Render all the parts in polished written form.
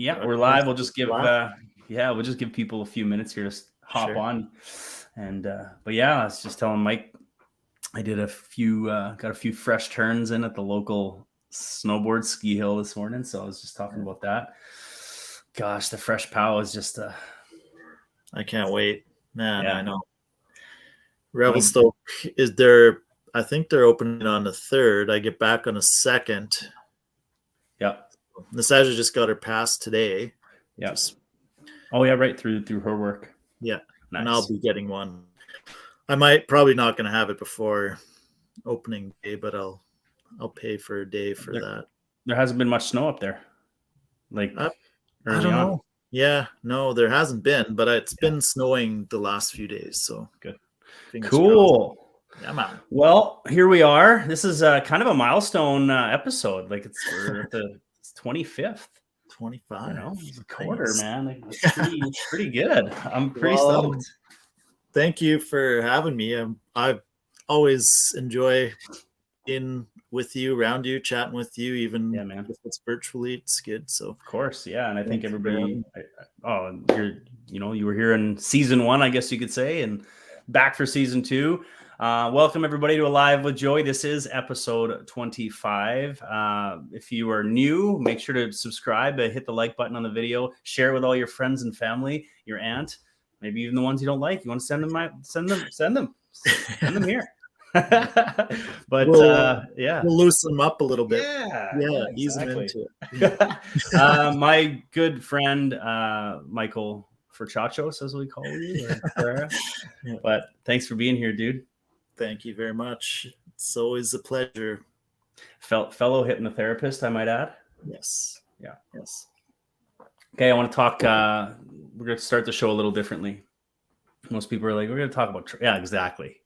Yeah, we're live. We'll just give we'll just give people a few minutes here to hop on. And but yeah, I was just telling Mike I did got a few fresh turns in at the local snowboard ski hill this morning. So I was just talking about that. Gosh, the fresh pow is just I can't wait. Man, Yeah. I know. Revelstoke is there. I think they're opening on the 3rd. I get back on the 2nd. Yeah. Nastasia just got her pass today. Yeah. Oh yeah, right through her work. Yeah. Nice. And I'll be getting one. I probably not going to have it before opening day, but I'll pay for a day for that. There hasn't been much snow up there. Like I don't know. Yeah, no, there hasn't been, but it's been snowing the last few days. So good. Cool. Yeah, man. Well, here we are. This is kind of a milestone episode. Like we're at the 25th. 25. You know, it's a quarter, man. Like, it's pretty good. I'm pretty stoked. Thank you for having me. I always enjoy being with you, around you, chatting with you, even if it's virtually. It's good. So of course, yeah. And I think everybody. You were here in season 1, I guess you could say, and back for season 2. Welcome everybody to Alive with Joy. This is episode 25. If you are new, make sure to subscribe, hit the like button on the video, share with all your friends and family, your aunt, maybe even the ones you don't like. You want to send them here. But we'll loosen them up a little bit. Yeah, ease them into it. My good friend Michael Ferreira, as we call you, Ferreira. But thanks for being here, dude. Thank you very much. It's always a pleasure. Fellow hypnotherapist, I might add. Yes. Yeah. Yes. Okay, I want to talk. We're going to start the show a little differently. Most people are like, we're going to talk about. Yeah, exactly.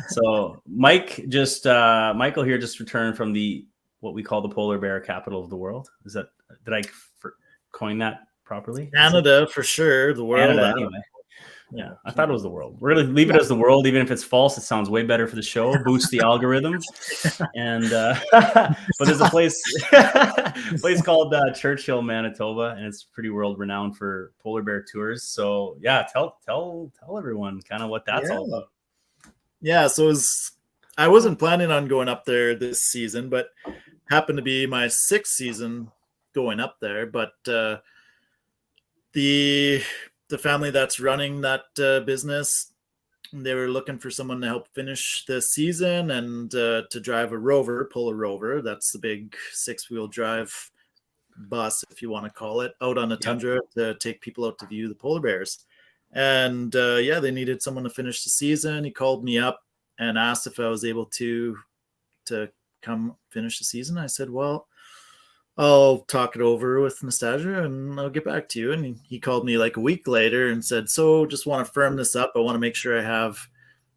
So Michael here just returned from what we call the polar bear capital of the world. Did I coin that properly? Canada for sure. The world. Canada, anyway. Yeah, I thought it was the world. We're going to leave it as the world, even if it's false. It sounds way better for the show, boosts the algorithm. And but there's a place called Churchill, Manitoba, and it's pretty world renowned for polar bear tours. So yeah, tell everyone kind of what that's all about. Yeah, so I wasn't planning on going up there this season, but happened to be my 6th season going up there. But the family that's running that business, they were looking for someone to help finish the season and to drive pull a rover. That's the big 6-wheel drive bus, if you want to call it, out on the tundra to take people out to view the polar bears. And they needed someone to finish the season. He called me up and asked if I was able to come finish the season. I said, well, I'll talk it over with Nastasia and I'll get back to you. And he called me like a week later and said, so just want to firm this up. I want to make sure I have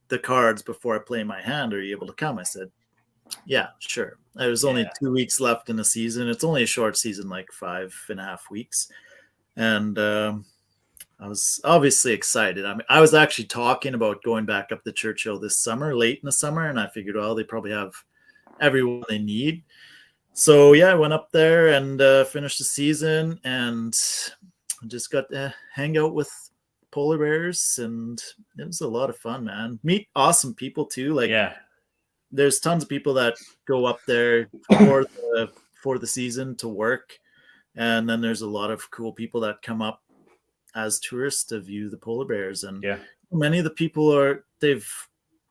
the cards before I play my hand. Are you able to come? I said, yeah, sure. There was only 2 weeks left in the season. It's only a short season, like 5.5 weeks. And I was obviously excited. I mean, I was actually talking about going back up to Churchill this summer, late in the summer, and I figured, well, they probably have everyone they need. So I went up there and finished the season, and just got to hang out with polar bears, and it was a lot of fun, man. Meet awesome people too. There's tons of people that go up there for the season to work, and then there's a lot of cool people that come up as tourists to view the polar bears. And many of the people they've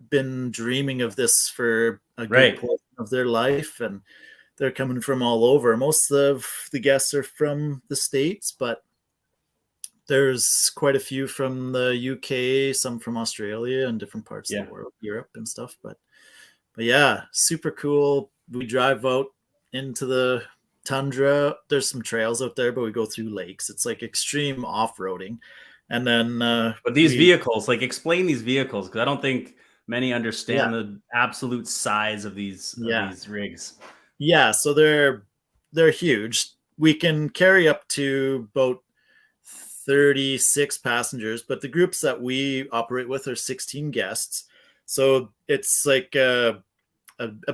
been dreaming of this for a good portion of their life, and they're coming from all over. Most of the guests are from the States, but there's quite a few from the UK, some from Australia and different parts of the world, Europe and stuff. But yeah, super cool. We drive out into the tundra. There's some trails out there, but we go through lakes. It's like extreme off-roading. And then but these vehicles, explain these vehicles, because I don't think many understand the absolute size of these rigs. Yeah, so they're huge. We can carry up to about 36 passengers, but the groups that we operate with are 16 guests. So it's like a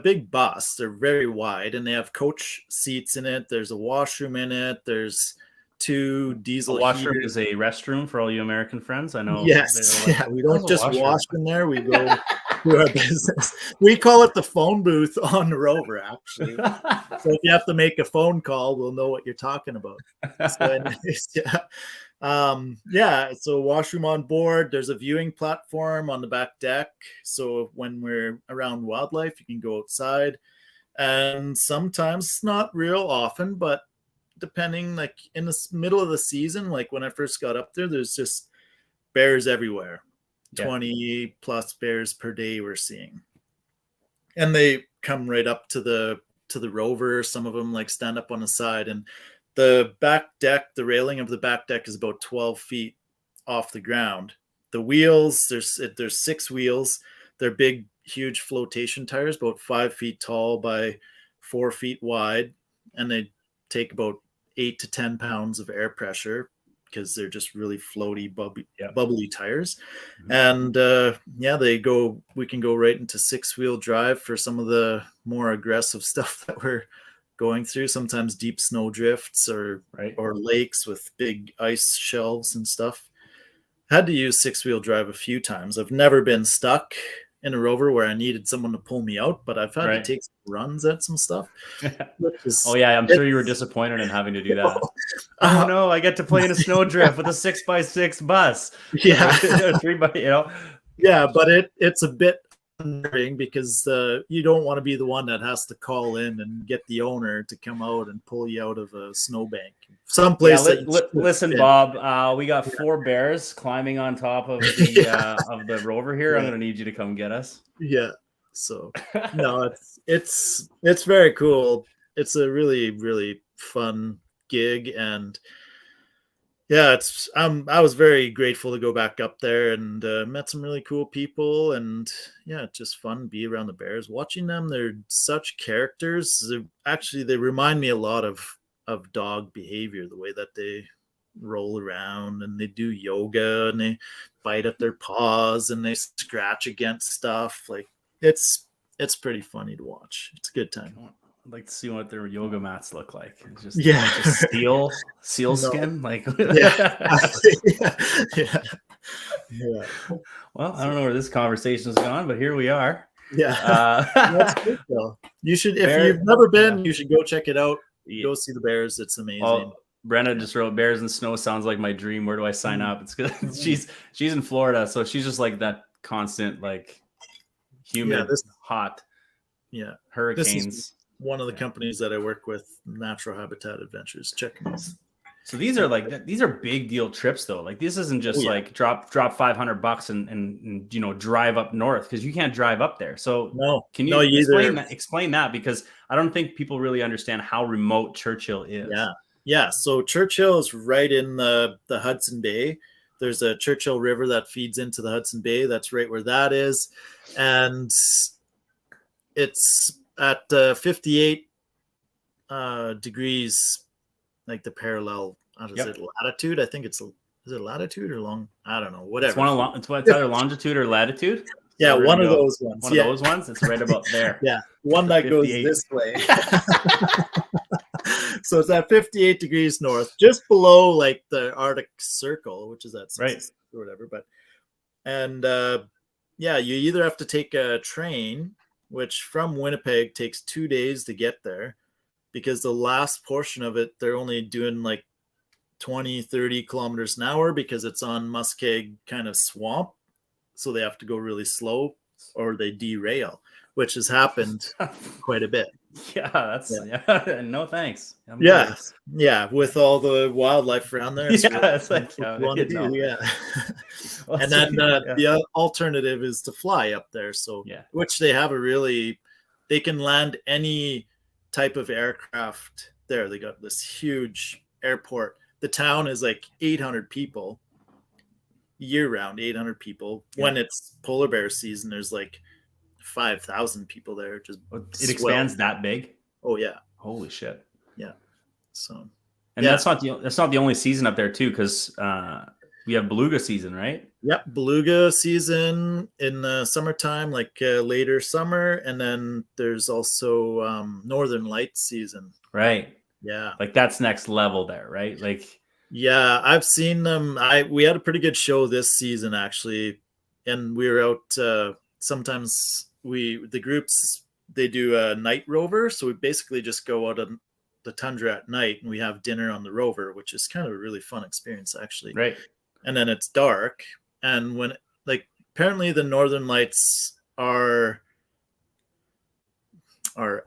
big bus. They're very wide, and they have coach seats in it. There's a washroom in it. There's 2 diesel A washroom heaters. is a restroom for all you American friends. I know. Yes, Like, yeah, we "How's don't a just washroom?" wash in there, we go do our business. We call it the phone booth on the Rover, actually. So if you have to make a phone call, we'll know what you're talking about. So anyways, yeah. Yeah, so washroom on board. There's a viewing platform on the back deck. So when we're around wildlife, you can go outside. And sometimes, not real often, but depending, like in the middle of the season, like when I first got up there, there's just bears everywhere. Yeah. 20 plus bears per day we're seeing. And they come right up to the Rover. Some of them like stand up on the side, and the back deck, the railing of the back deck is about 12 feet off the ground. The wheels, there's 6 wheels. They're big, huge flotation tires, about 5 feet tall by 4 feet wide, and they take about 8 to 10 pounds of air pressure because they're just really floaty, bubbly tires. And yeah, we can go right into 6-wheel drive for some of the more aggressive stuff that we're going through, sometimes deep snow drifts or lakes with big ice shelves and stuff. Had to use 6-wheel drive a few times. I've never been stuck in a Rover where I needed someone to pull me out, but I've had to take some runs at some stuff. Oh yeah, I'm sure you were disappointed in having to do that. Oh no, I get to play in a snowdrift with a 6x6 bus. Yeah, 3x, Yeah, but it's a bit unnerving because you don't want to be the one that has to call in and get the owner to come out and pull you out of a snowbank. Someplace listen, Bob, we got 4 bears climbing on top of the Rover here. I'm gonna need you to come get us. Yeah. So no, it's very cool. It's a really, really fun gig, and yeah, I was very grateful to go back up there and met some really cool people, and yeah, it's just fun to be around the bears. Watching them, they're such characters. They remind me a lot of dog behavior, the way that they roll around and they do yoga and they bite at their paws and they scratch against stuff. Like it's pretty funny to watch. It's a good time. I'd like to see what their yoga mats look like. It's just seal skin, like yeah. Well, I don't know where this conversation has gone, but here we are. Yeah, that's good though. You should, if you've never been, you should go check it out. Go see the bears. It's amazing. Oh, Brenna just wrote bears and snow sounds like my dream. Where do I sign up? It's good. She's in Florida, so she's just like that constant, like humid, hot, hurricanes. This is one of the companies that I work with, Natural Habitat Adventures. Check them out. So these are big deal trips though. Like this isn't just like drop $500 and drive up north, because you can't drive up there. So can you explain that? Because I don't think people really understand how remote Churchill is. Yeah. So Churchill is right in the Hudson Bay. There's a Churchill River that feeds into the Hudson Bay. That's right where that is, and it's at 58 degrees. Like the parallel, is it latitude? I think is it latitude or long? I don't know. Whatever. It's either longitude or latitude. Yeah, one of those ones. One of those ones. It's right about there. Yeah, one that goes this way. So it's at 58 degrees north, just below like the Arctic Circle, which is at 6 or whatever. But you either have to take a train, which from Winnipeg takes 2 days to get there, because the last portion of it, they're only doing like 20, 30 kilometers an hour because it's on muskeg kind of swamp. So they have to go really slow or they derail, which has happened quite a bit. No thanks. Yeah, with all the wildlife around there. It's like and then the alternative is to fly up there. So which they have they can land any type of aircraft there. They got this huge airport. The town is like 800 people year round, 800 people. When it's polar bear season, there's like 5,000 people there. It expands that big. Oh yeah. Holy shit. Yeah. So, that's not the only season up there too, because we have beluga season, right? Yep, beluga season in the summertime, like later summer, and then there's also Northern Lights season. Right. Yeah. Like that's next level there, right? Like Yeah, I've seen them. We had a pretty good show this season actually, and we were out. Sometimes the groups they do a night rover, so we basically just go out on the tundra at night and we have dinner on the rover, which is kind of a really fun experience actually. Right. And then it's dark, and when like apparently the northern lights are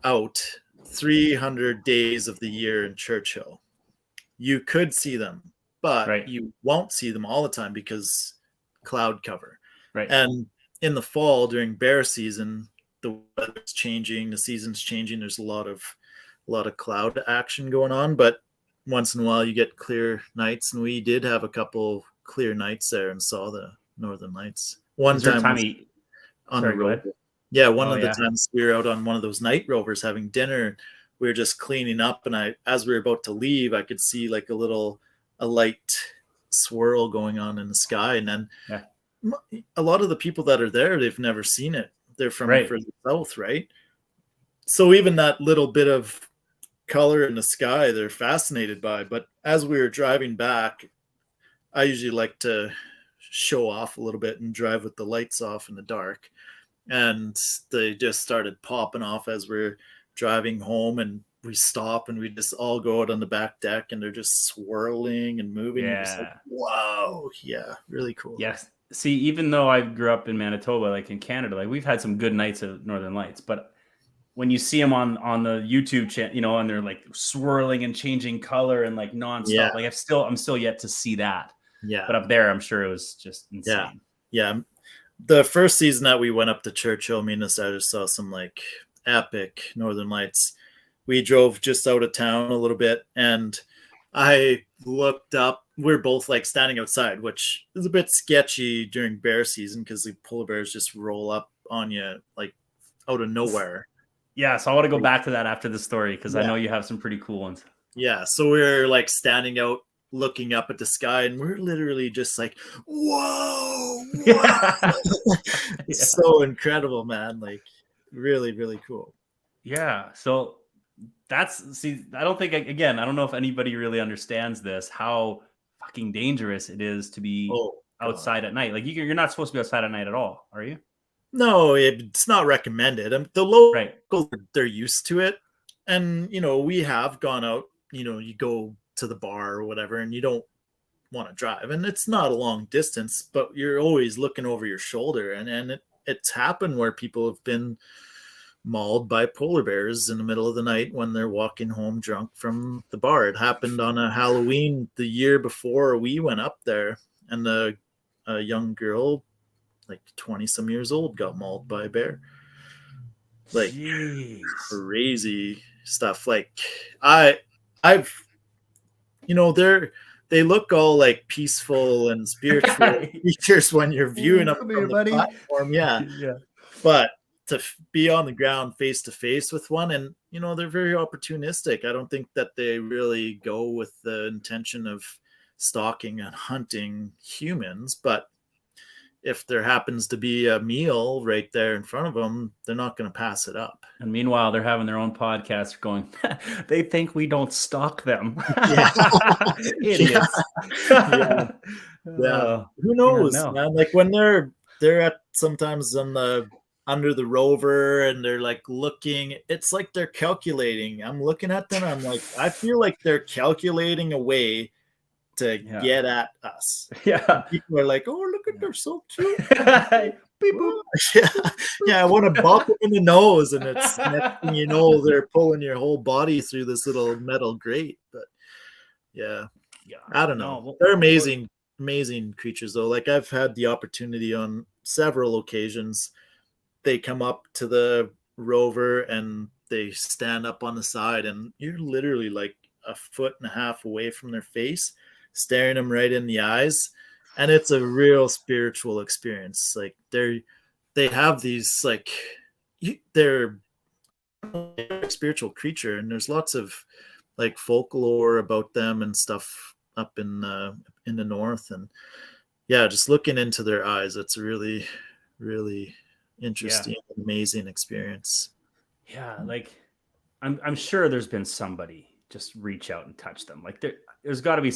out 300 days of the year in Churchill. You could see them, but Right. you won't see them all the time because cloud cover. Right. And in the fall during bear season, the weather's changing, the season's changing. There's a lot of cloud action going on, but once in a while you get clear nights, and we did have a couple clear nights there and saw the northern lights. One Is there a time time was he... on a Sorry, go rover. ahead. Yeah, one Oh, of the yeah. times we were out on one of those night rovers having dinner, we were just cleaning up, and as we were about to leave, I could see like a light swirl going on in the sky, and then Yeah. a lot of the people that are there, they've never seen it. They're from Right. further south, right? So even that little bit of color in the sky, they're fascinated by. But as we were driving back, I usually like to show off a little bit and drive with the lights off in the dark, and they just started popping off as we're driving home, and we stop and we just all go out on the back deck and they're just swirling and moving. You're just like, Yeah. wow, yeah, really cool. Yes. See, even though I grew up in Manitoba, like in Canada, like we've had some good nights of Northern Lights, but when you see them on the YouTube channel, you know, and they're like swirling and changing color and like Yeah, nonstop, like I'm still yet to see that. yeah, But up there, I'm sure it was just yeah, insane. yeah. The first season that we went up to Churchill, me and the I just saw some like epic Northern Lights. We drove just out of town a little bit, and I looked up. We're both like standing outside, which is a bit sketchy during bear season because the polar bears just roll up on you like out of nowhere. Yeah, so I want to go back to that after the story because I Yeah, know you have some pretty cool ones. yeah. So we're like standing out, looking up at the sky, and we're literally just like, "Whoa, Yeah. whoa!" Yeah. So incredible, man! Like, really, really cool. Yeah. So see, I don't think, again, I don't know if anybody really understands this, how fucking dangerous it is to be Oh God. outside at night. Like you're not supposed to be outside at night at all, are you? No, it's not recommended. The Right. locals, they're used to it. And, we have gone out, you go to the bar or whatever, and you don't want to drive. And it's not a long distance, but you're always looking over your shoulder. And it's happened where people have been mauled by polar bears in the middle of the night when they're walking home drunk from the bar. It happened on a Halloween the year before we went up there, and a young girl, like 20 some years old, got mauled by a bear. Like Jeez. crazy stuff. Like I've they look all like peaceful and spiritual creatures when you're viewing them Come from here, the buddy. platform, yeah. Yeah. But to be on the ground face to face with one, and they're very opportunistic. I don't think that they really go with the intention of stalking and hunting humans, but if there happens to be a meal right there in front of them, they're not going to pass it up. And meanwhile, they're having their own podcast going, they think we don't stalk them. Yeah. Idiots. Yeah. Yeah. Who Yeah, knows, no. man? Like when they're at sometimes on the under the rover and they're like looking, it's like they're calculating. I'm looking at them, I'm like, I feel like they're calculating a way to get at us. Yeah. And people are like, oh, look at they're so cute. Beep, boop. Yeah, I want to bop them in the nose, and it's next thing you know, they're pulling your whole body through this little metal grate. But yeah, I don't know. No, They're amazing, amazing creatures though. Like I've had the opportunity on several occasions. They come up to the rover and they stand up on the side, and you're literally like a foot and a half away from their face, staring them right in the eyes. And it's a real spiritual experience. Like they have these like they're a spiritual creature, and there's lots of like folklore about them and stuff up in the north. And yeah, just looking into their eyes, it's a really, really interesting, amazing experience. Yeah, like I'm sure there's been somebody just reach out and touch them. Like there's got to be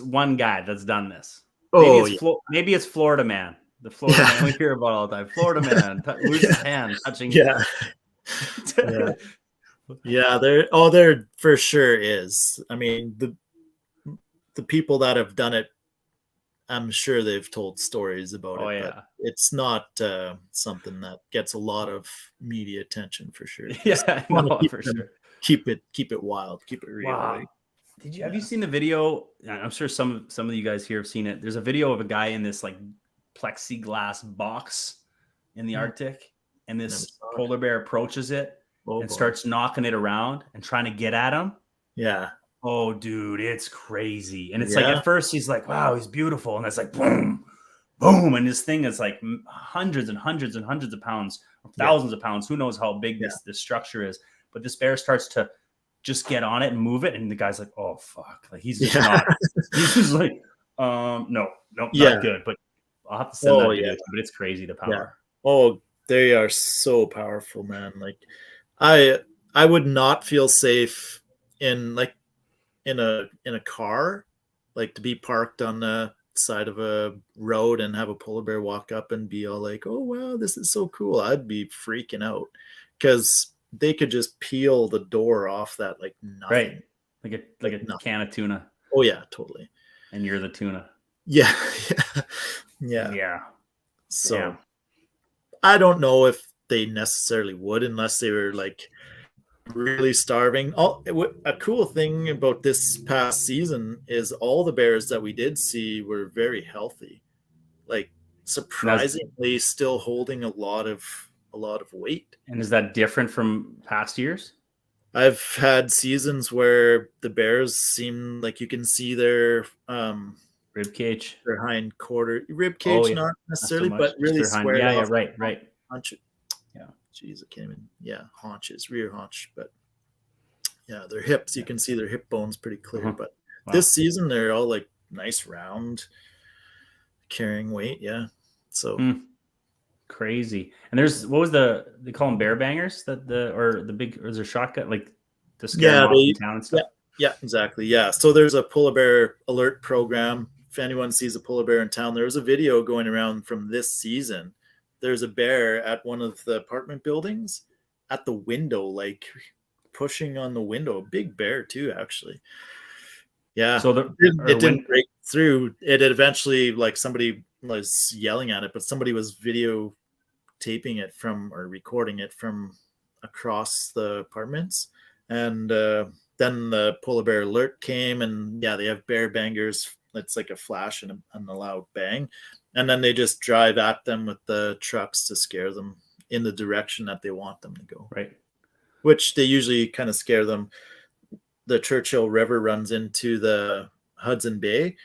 one guy that's done this. Maybe it's Florida man. The Florida man we hear about all the time. Florida man loses hand touching. Yeah. Yeah, there for sure is. I mean, the people that have done it, I'm sure they've told stories about it, but it's not something that gets a lot of media attention for sure. Yeah, no, for sure. Keep it wild, keep it real. Wow. Right? Have you seen the video? I'm sure some of you guys here have seen it. There's a video of a guy in this like plexiglass box in the Arctic, and this polar bear approaches it and starts knocking it around and trying to get at him. Yeah. Oh, dude, it's crazy. And it's like at first he's like, wow, he's beautiful. And it's like, boom, boom. And this thing is like hundreds and hundreds and hundreds of pounds, thousands of pounds. Who knows how big this structure is. But this bear starts to just get on it and move it. And the guy's like, oh, fuck. Like he's just not. He's just like, no, not good. But I'll have to send that video. But it's crazy, the power. Yeah. Oh, they are so powerful, man. Like I would not feel safe in a car, like to be parked on the side of a road and have a polar bear walk up and be all like, oh wow, this is so cool. I'd be freaking out because they could just peel the door off that like nothing. Right. Like a can of tuna. Oh yeah, totally. And you're the tuna. Yeah. So I don't know if they necessarily would unless they were like really starving. A cool thing about this past season is all the bears that we did see were very healthy, like surprisingly still holding a lot of weight. And is that different from past years? I've had seasons where the bears seem like you can see their rib cage, their hind quarter rib cage, not necessarily, but really squared off. Right. Jeez, I can't even. Haunches, rear haunch, but their hips. You can see their hip bones pretty clear. But this season, they're all like nice round, carrying weight. Yeah, so crazy. And there's they call them bear bangers or the big or is there shotgun like to scare them off in town and stuff. Yeah, exactly. Yeah, so there's a polar bear alert program. If anyone sees a polar bear in town, there's a video going around from this season. There's a bear at one of the apartment buildings at the window, like pushing on the window. A big bear too, actually. Yeah. So it didn't break through. It eventually, like somebody was yelling at it, but somebody was videotaping it or recording it from across the apartments. And then the polar bear alert came, and they have bear bangers. It's like a flash and a loud bang. And then they just drive at them with the trucks to scare them in the direction that they want them to go. Right. Which they usually kind of scare them. The Churchill River runs into the Hudson Bay,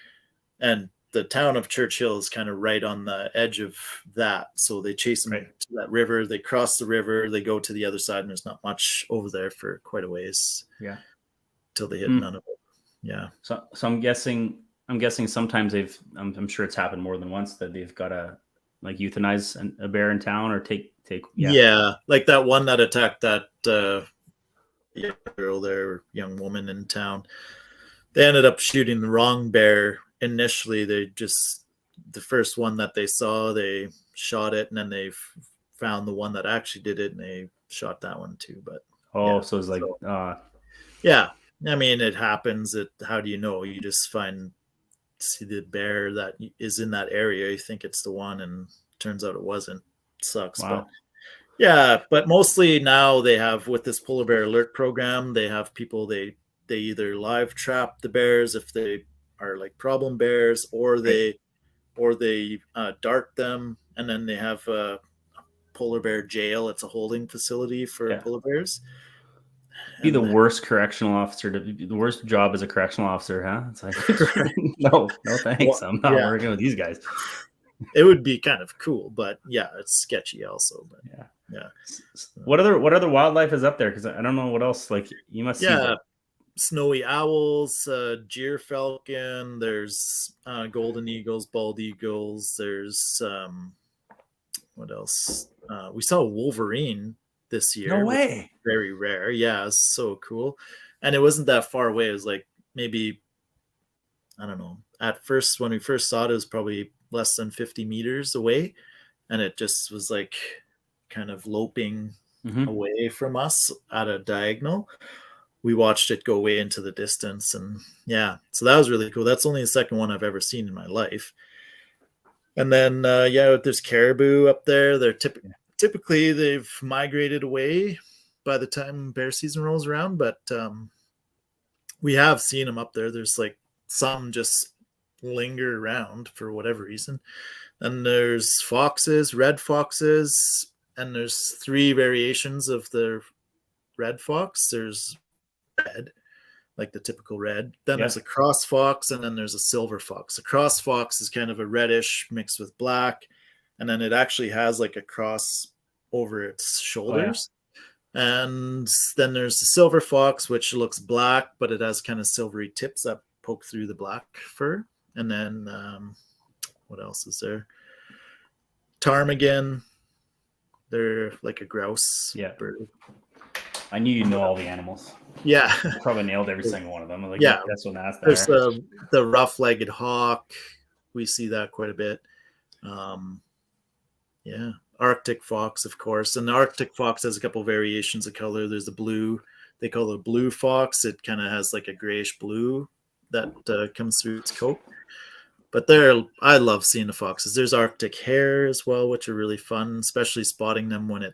and the town of Churchill is kind of right on the edge of that. So they chase them to that river. They cross the river. They go to the other side, and there's not much over there for quite a ways. Yeah. Till they hit none of it. Yeah. So I'm guessing sometimes I'm sure it's happened more than once that they've got to like euthanize a bear in town or take. Yeah. Like that one that attacked that girl there, young woman in town. They ended up shooting the wrong bear initially. The first one that they saw, they shot it, and then they found the one that actually did it, and they shot that one too. But so it's like I mean, it happens. How do you know? You just see the bear that is in that area. You think it's the one, and turns out it wasn't. It sucks. Wow. But mostly now they have, with this polar bear alert program, they have people, they either live trap the bears if they are like problem bears, or they dart them, and then they have a polar bear jail. It's a holding facility for polar bears. Be the worst correctional officer. The worst job as a correctional officer, huh? It's like, no thanks. I'm not working with these guys. It would be kind of cool, but it's sketchy also. But yeah. What other wildlife is up there? Because I don't know what else. Like you must see snowy owls, gyrfalcon. There's golden eagles, bald eagles. There's what else? We saw a wolverine this year. No way. Very rare. Yeah, it's so cool. and it wasn't that far away. It was like maybe, I don't know, at first when we first saw it was probably less than 50 meters away, and it just was like kind of loping away from us at a diagonal. We watched it go way into the distance, and yeah, so that was really cool. That's only the second one I've ever seen in my life. And then there's caribou up there. They're typically they've migrated away by the time bear season rolls around, but we have seen them up there. There's like some just linger around for whatever reason. And there's foxes, red foxes, and there's 3 variations of the red fox. There's red, like the typical red. Then there's a cross fox, and then there's a silver fox. The cross fox is kind of a reddish mixed with black, and then it actually has like a cross over its shoulders. And then there's the silver fox, which looks black, but it has kind of silvery tips that poke through the black fur. And then what else is there? Ptarmigan. They're like a grouse bird. I knew you know all the animals. Yeah. I probably nailed every single one of them. Like, that's what asked. There's the rough-legged hawk. We see that quite a bit. Arctic fox, of course. And the Arctic fox has a couple variations of color. There's the blue. They call it a blue fox. It kind of has like a grayish blue that comes through its coat. But I love seeing the foxes. There's Arctic hare as well, which are really fun, especially spotting them when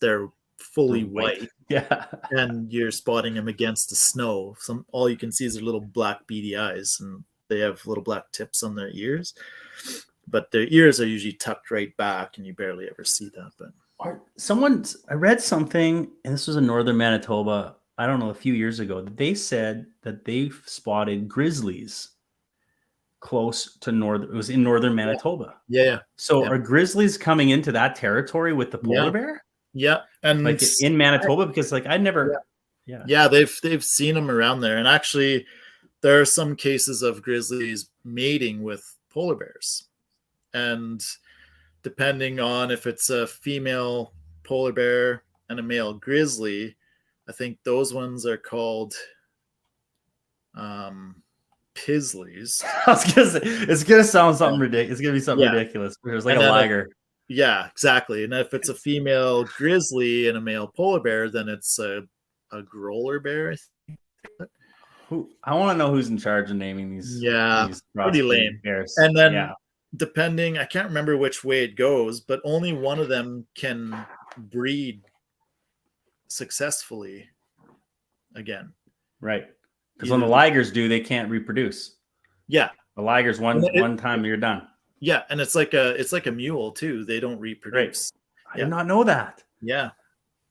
they're fully white. Yeah. And you're spotting them against the snow. All you can see is their little black beady eyes, and they have little black tips on their ears. But their ears are usually tucked right back, and you barely ever see that. But I read something, and this was in northern Manitoba, I don't know, a few years ago. They said that they spotted grizzlies close to it was in northern Manitoba. Yeah. So are grizzlies coming into that territory with the polar bear? Yeah. And like in Manitoba, because like I never they've seen them around there. And actually there are some cases of grizzlies mating with polar bears. And depending on if it's a female polar bear and a male grizzly, I think those ones are called Pisleys. I was gonna say, it's gonna sound something ridiculous. It's gonna be something ridiculous. There's like a liger. Yeah, exactly. And if it's a female grizzly and a male polar bear, then it's a growler bear, I think. I want to know who's in charge of naming these. These pretty lame bears. And then depending, I can't remember which way it goes, but only one of them can breed successfully again. Right. Because when the ligers do, they can't reproduce. Yeah. The ligers one time you're done. Yeah, and it's like a mule too. They don't reproduce. Right. I did not know that. Yeah.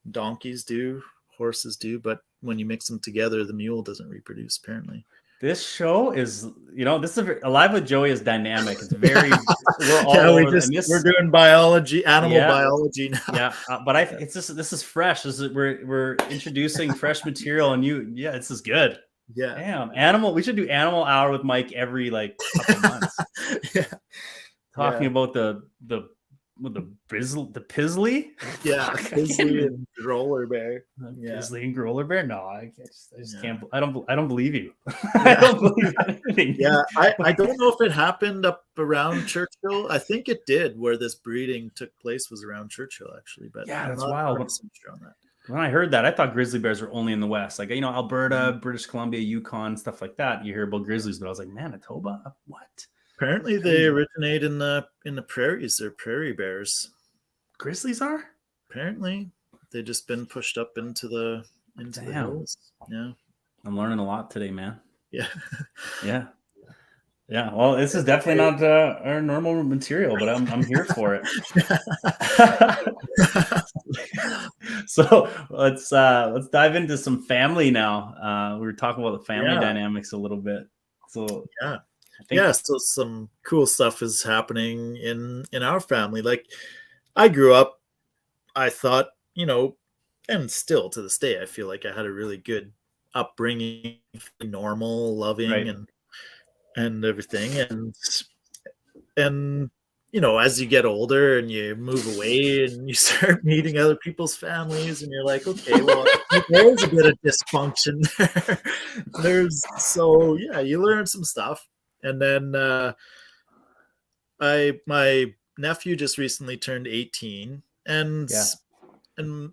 Donkeys do, horses do, but when you mix them together, the mule doesn't reproduce apparently. This show is, this is Alive with Joey is dynamic. It's very we're doing biology, animal biology now. Yeah, but this is fresh. We're introducing fresh material, and this is good. Yeah. Damn, we should do animal hour with Mike every couple months. Talking about the Pisley? Yeah, Pisley and growler bear. Pisley and growler bear? No, I just can't. I don't believe you. I don't believe anything. Yeah, I don't know if it happened up around Churchill. I think it did, where this breeding took place was around Churchill, actually. But yeah, that's wild. When I heard that, I thought grizzly bears were only in the West, Alberta, British Columbia, Yukon, stuff like that. You hear about grizzlies, but I was like, Manitoba, what? Apparently, they originate in the prairies. They're prairie bears. Grizzlies are? Apparently, they've just been pushed up into the hills. Yeah, I'm learning a lot today, man. Yeah, yeah. Well, this is definitely not our normal material, but I'm here for it. So let's dive into some family now. We were talking about the family dynamics a little bit. So so some cool stuff is happening in our family. Like, I grew up, I thought, and still to this day, I feel like I had a really good upbringing, normal, loving, and everything. And as you get older and you move away and you start meeting other people's families, and you're like, okay, well, there is a bit of dysfunction there. So yeah, you learn some stuff. And then my nephew just recently turned 18, and Yeah.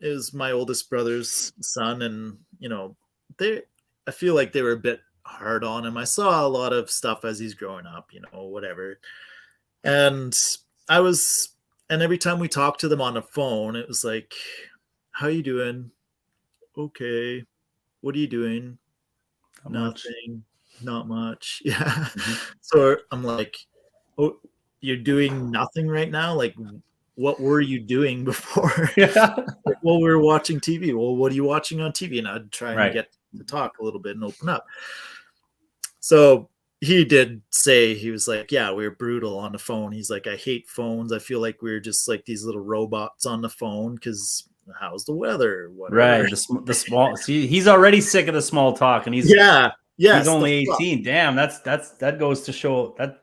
is my oldest brother's son, and they I feel like they were a bit hard on him. I saw a lot of stuff as he's growing up, whatever. And I was and every time we talked to them on the phone, it was like, how you doing? Okay. What are you doing? Not much. Nothing. Not much. Yeah. Mhm. So I'm like, oh, you're doing nothing right now? Like, what were you doing before? Yeah. Like, well, we were watching TV. Well, what are you watching on TV? And I'd try and Right. get to talk a little bit and open up. So he did say, he was like, yeah, we were brutal on the phone. He's like, I hate phones. I feel like we're just like these little robots on the phone because how's the weather? Whatever. Right. The small. See, he's already sick of the small talk, and he's Yeah. Yes. only 18. Damn, that goes to show that.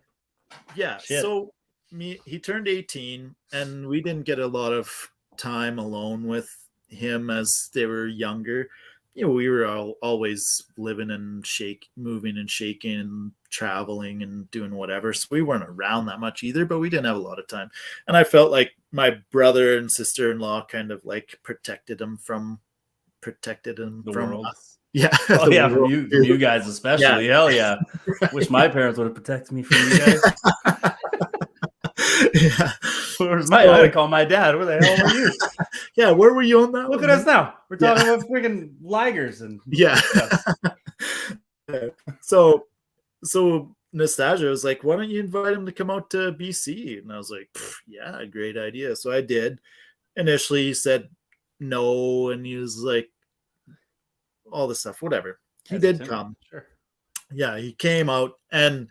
Yeah. Shit. So he turned 18, and we didn't get a lot of time alone with him as they were younger. We were always living and moving and shaking and traveling and doing whatever. So we weren't around that much either, but we didn't have a lot of time. And I felt like my brother and sister-in-law kind of like protected him from The world. us. Yeah. Oh yeah, from you guys especially. Yeah. Hell yeah. Right. Wish my parents would have protected me from you guys. Yeah. I had to call my dad. Where the hell were you? Yeah, where were you on that? Look at us now. We're talking about freaking ligers and yeah. So Nastasia was like, why don't you invite him to come out to BC? And I was like, yeah, great idea. So I did. Initially he said no, and he was like, all this stuff, whatever. He did come. Sure. Yeah, he came out, and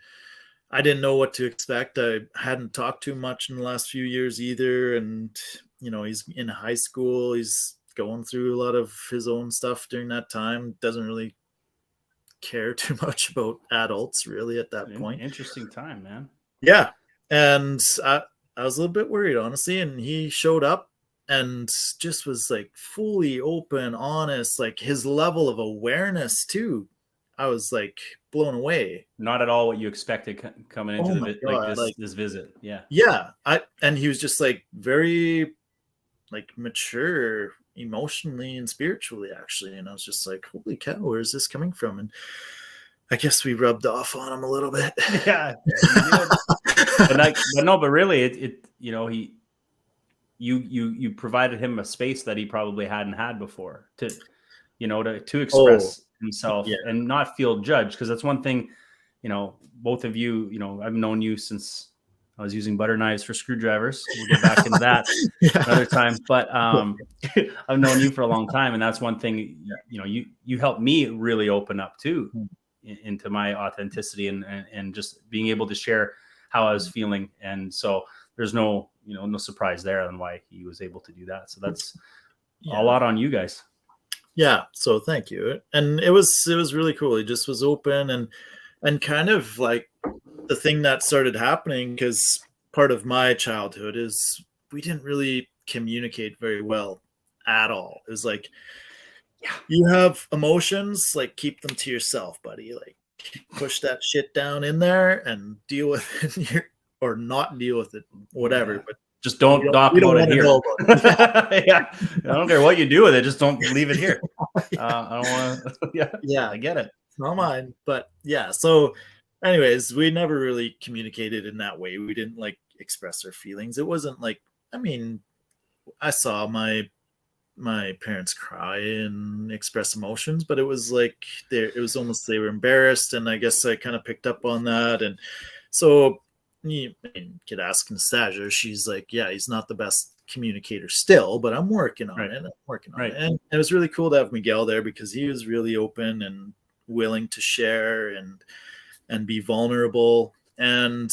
I didn't know what to expect. I hadn't talked too much in the last few years either. And, he's in high school. He's going through a lot of his own stuff during that time. Doesn't really care too much about adults really at that point. Interesting time, man. Yeah. And I was a little bit worried, honestly. And he showed up and just was like fully open, honest, like his level of awareness too. I was like blown away. Not at all what you expected coming into this visit. Yeah. Yeah. And he was just like very like mature emotionally and spiritually, actually. And I was just like, holy cow, where is this coming from? And I guess we rubbed off on him a little bit. Yeah. But really you provided him a space that he probably hadn't had before to express himself and not feel judged. Because that's one thing, both of you, I've known you since I was using butter knives for screwdrivers. We'll get back into that another time. But I've known you for a long time, and that's one thing. You helped me really open up too into my authenticity and just being able to share how I was feeling. And so there's no surprise there on why he was able to do that. So that's a lot on you guys. Yeah. So thank you. And it was really cool. He just was open and kind of like the thing that started happening, because part of my childhood is we didn't really communicate very well at all. It was like, you have emotions, like keep them to yourself, buddy. Like push that shit down in there and deal with it or not deal with it, whatever. Yeah. But just don't talk about it here. Yeah. I don't care what you do with it. Just don't leave it here. I don't want to. Yeah. I get it. It's not mine. But yeah. So anyways, we never really communicated in that way. We didn't like express our feelings. It wasn't like, I saw my parents cry and express emotions, but it was like it was almost they were embarrassed, and I guess I kind of picked up on that. And so you could ask Nastasia, she's like, yeah, he's not the best communicator still, but I'm working on it. And it was really cool to have Miguel there, because he was really open and willing to share and be vulnerable. And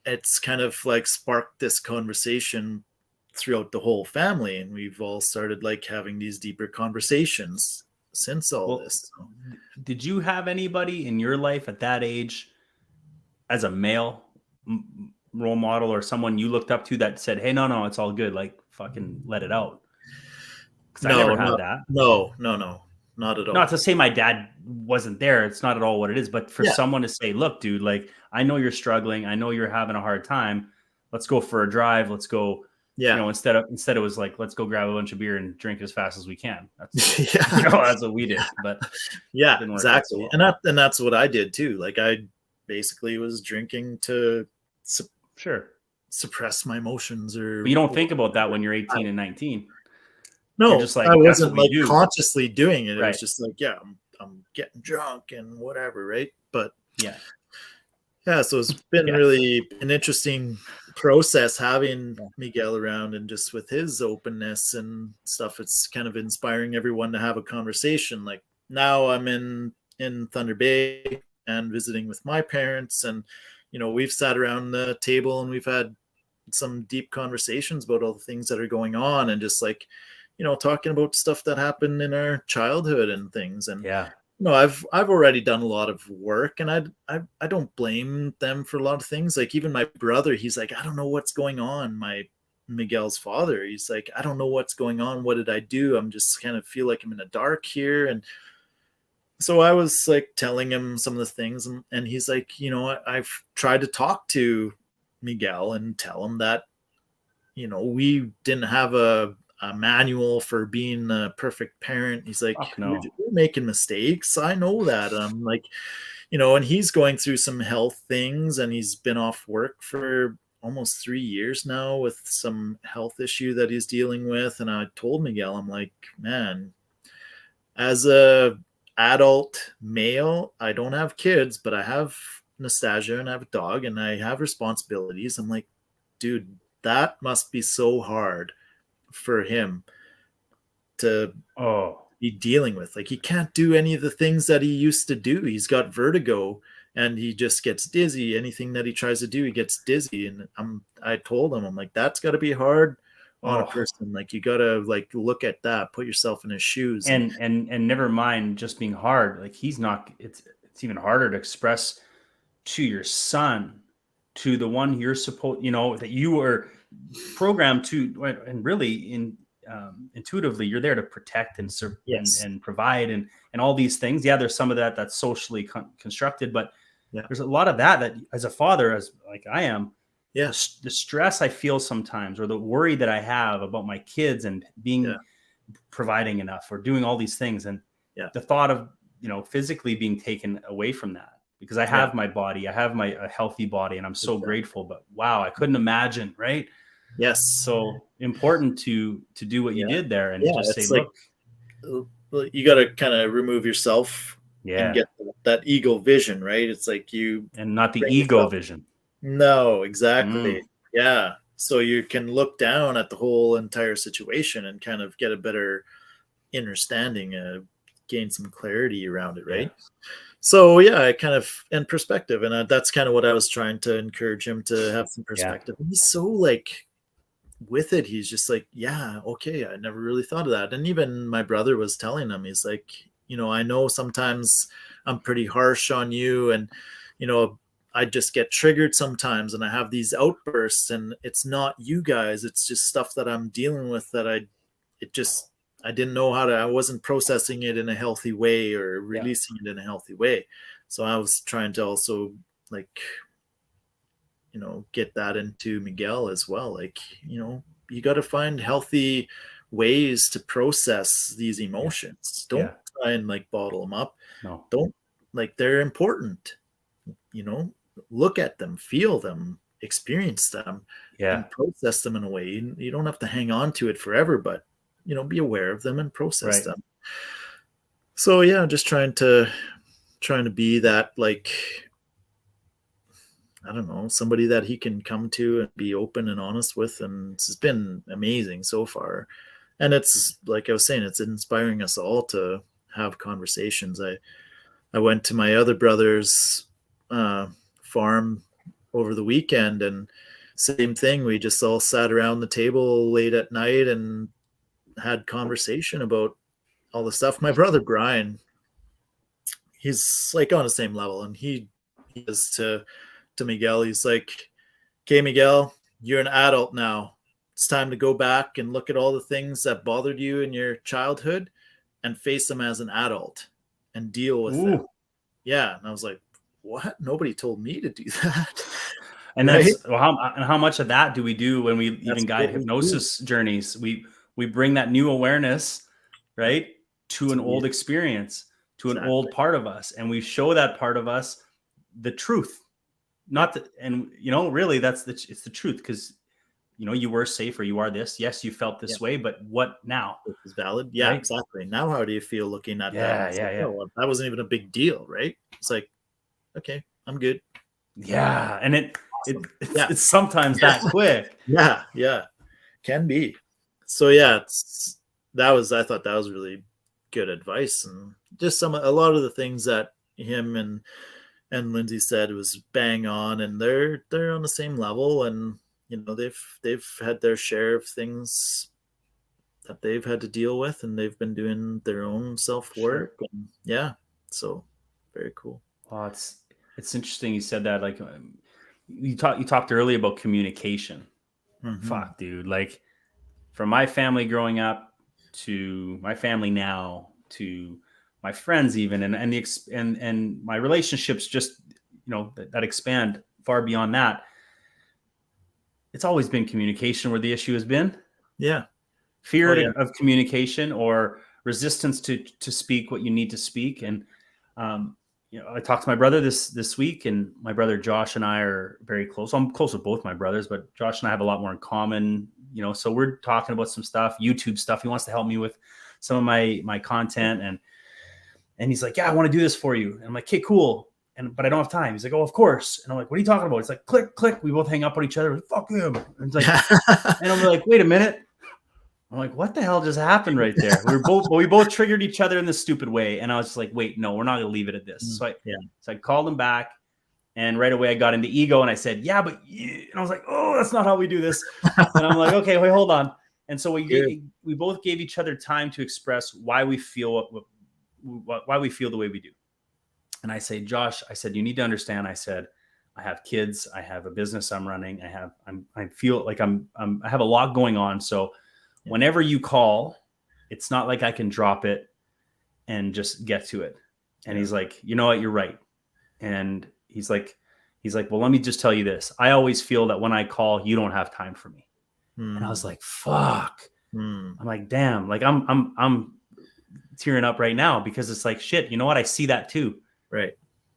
it's kind of like sparked this conversation throughout the whole family, and we've all started like having these deeper conversations since all this. So. Did you have anybody in your life at that age as a male role model or someone you looked up to that said, hey, no, it's all good, like fucking let it out? Because I never had that. No, not at all. Not to say my dad wasn't there. It's not at all what it is. But for someone to say, look, dude, like, I know you're struggling. I know you're having a hard time. Let's go for a drive. Let's go. Yeah. You know, instead it was like, let's go grab a bunch of beer and drink as fast as we can. That's that's what we did. But yeah, exactly. So well. And that's what I did too. Like, I basically was drinking to suppress my emotions. But you don't think about that when you're 18 and 19. No, just like, I wasn't like consciously doing it. It was just like, I'm getting drunk and whatever, right? But yeah, so it's been really an interesting process having Miguel around, and just with his openness and stuff, it's kind of inspiring everyone to have a conversation. Like, now I'm in Thunder Bay and visiting with my parents, and we've sat around the table and we've had some deep conversations about all the things that are going on, and just like, talking about stuff that happened in our childhood and things. And I've already done a lot of work, and I don't blame them for a lot of things. Like, even my brother, he's like, I don't know what's going on. Miguel's father, he's like, I don't know what's going on. What did I do? I'm just kind of feel like I'm in the dark here. And so I was like telling him some of the things, and he's like, I've tried to talk to Miguel and tell him that, we didn't have a manual for being a perfect parent. He's like, we're making mistakes. I know that. And I'm like, and he's going through some health things, and he's been off work for almost 3 years now with some health issue that he's dealing with. And I told Miguel, I'm like, man, as a adult male, I don't have kids, but I have Nastasia and I have a dog and I have responsibilities. I'm like, dude, that must be so hard for him to be dealing with. Like, he can't do any of the things that he used to do. He's got vertigo and he just gets dizzy. Anything that he tries to do, he gets dizzy. And I told him, I'm like, that's got to be hard on a person. Like, you got to like look at that, put yourself in his shoes. And never mind just being hard. Like, it's even harder to express to your son, to the one you're supposed, that you were programmed to, and really intuitively you're there to protect and serve and provide and all these things. There's some of that's socially constructed, but there's a lot of that as a father, as like I am, the stress I feel sometimes, or the worry that I have about my kids and being providing enough or doing all these things, and the thought of physically being taken away from that, because I have my body, I have a healthy body, and I'm so grateful. But wow, I couldn't imagine, right? Yes. So important to do what you did there, and just say, like, look, you got to kind of remove yourself and get that ego vision, right? It's like and not the ego vision. No, exactly. Yeah. So you can look down at the whole entire situation and kind of get a better understanding, gain some clarity around it, right? So I kind of, and perspective, and that's kind of what I was trying to encourage him to have, some perspective. And he's so like with it. He's just like, okay, I never really thought of that. And even my brother was telling him, he's like, I know sometimes I'm pretty harsh on you, and I just get triggered sometimes and I have these outbursts, and it's not you guys, it's just stuff that I'm dealing with that I didn't know I wasn't processing it in a healthy way or releasing it in a healthy way. So I was trying to also like, get that into Miguel as well. Like, you got to find healthy ways to process these emotions. Don't try and like bottle them up. No. Don't, like, they're important. Look at them, feel them, experience them, and process them in a way. You don't have to hang on to it forever, but be aware of them and process them. So just trying to be that, like, I don't know, somebody that he can come to and be open and honest with. And it's been amazing so far. And it's like I was saying, it's inspiring us all to have conversations. I went to my other brother's farm over the weekend, and same thing. We just all sat around the table late at night and had conversation about all the stuff. My brother Brian, he's like on the same level, and he is to Miguel. He's like, okay, Miguel, you're an adult now. It's time to go back and look at all the things that bothered you in your childhood and face them as an adult and deal with them. Ooh. Yeah. And I was like, what? Nobody told me to do that. And Right? that's how much of that do we do when we That's even guide what we do. hypnosis journeys? We bring that new awareness, right, to an old experience, to an old part of us, and we show that part of us the truth. Not the, and really it's the truth, because you were safe, or you are this. Yes, you felt this way, but what now? This is valid. Yeah, right? Exactly. Now, how do you feel looking at that? Yeah, It's yeah, like, yeah. oh, well, that wasn't even a big deal, right? It's like, okay, I'm good. Yeah, and Awesome. it's sometimes that quick. Yeah, can be. So yeah, I thought that was really good advice, and just a lot of the things that him and Lindsay said was bang on, and they're on the same level, and they've had their share of things that they've had to deal with, and they've been doing their own self work. Sure. And yeah, so very cool. Oh, it's interesting you said that. Like, you talked earlier about communication. Mm-hmm. Fuck, dude. Like, from my family growing up to my family now to my friends, even, and my relationships, just that expand far beyond that. It's always been communication where the issue has been. Yeah. Fear of communication, or resistance to speak what you need to speak. And I talked to my brother this week, and my brother Josh and I are very close. I'm close with both my brothers, but Josh and I have a lot more in common. So we're talking about some stuff, YouTube stuff. He wants to help me with some of my content, and he's like, "Yeah, I want to do this for you." And I'm like, "Okay, cool." But I don't have time. He's like, "Oh, of course." And I'm like, "What are you talking about?" It's like, click, click. We both hang up on each other. Like, fuck him. And it's like, and I'm like, "Wait a minute." I'm like, what the hell just happened right there? We both triggered each other in this stupid way. And I was just like, wait, no, we're not going to leave it at this. So I called him back, and right away I got into ego, and I said, yeah, but and I was like, oh, that's not how we do this. And I'm like, okay, wait, hold on. And so we both gave each other time to express why we feel why we feel the way we do. And I say, Josh, I said, you need to understand. I said, I have kids, I have a business I'm running. I feel like I have a lot going on. So whenever you call, it's not like I can drop it and just get to it. And he's like, you know what, you're right. And he's like, well, let me just tell you this. I always feel that when I call, you don't have time for me. And I was like, fuck. I'm like, damn, like I'm tearing up right now, because it's like, shit, you know what? I see that too. Right.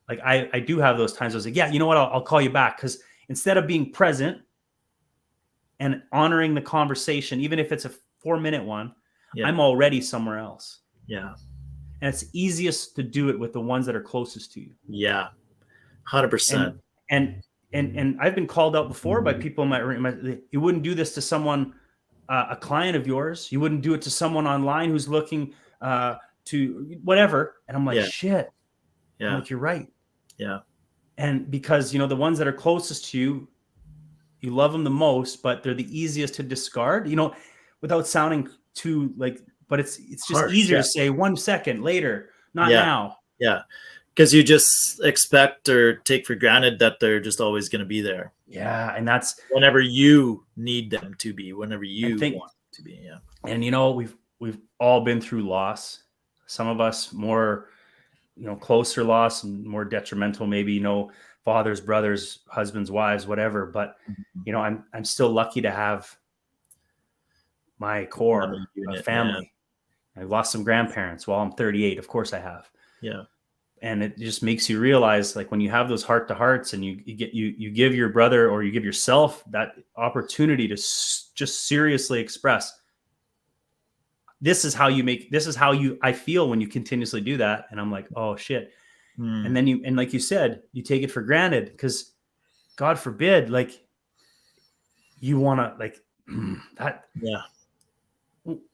Like I do have those times. I was like, yeah, you know what? I'll call you back. Because instead of being present and honoring the conversation, even if it's a 4-minute one, I'm already somewhere else. Yeah. And it's easiest to do it with the ones that are closest to you. Yeah. 100%. And I've been called out before by people you wouldn't do this to someone, a client of yours. You wouldn't do it to someone online who's looking to whatever. And I'm like, shit. Yeah. I'm like, you're right. Yeah. And because, the ones that are closest to you, you love them the most, but they're the easiest to discard, without sounding too like, but it's just harsh, easier to say 1 second later, not now. Yeah. Because you just expect or take for granted that they're just always going to be there. Yeah. And that's whenever you need them to be, whenever you want them to be. Yeah. And, we've all been through loss. Some of us more, closer loss and more detrimental, maybe, fathers, brothers, husbands, wives, whatever. But, I'm still lucky to have my core of family. Yeah. I've lost some grandparents while I'm 38. Of course I have. Yeah. And it just makes you realize, like, when you have those heart to hearts, and you give your brother, or you give yourself that opportunity to just seriously express, this is how I feel when you continuously do that. And I'm like, oh shit. And then like you said, you take it for granted, because God forbid, like, you want to, like, that. Yeah.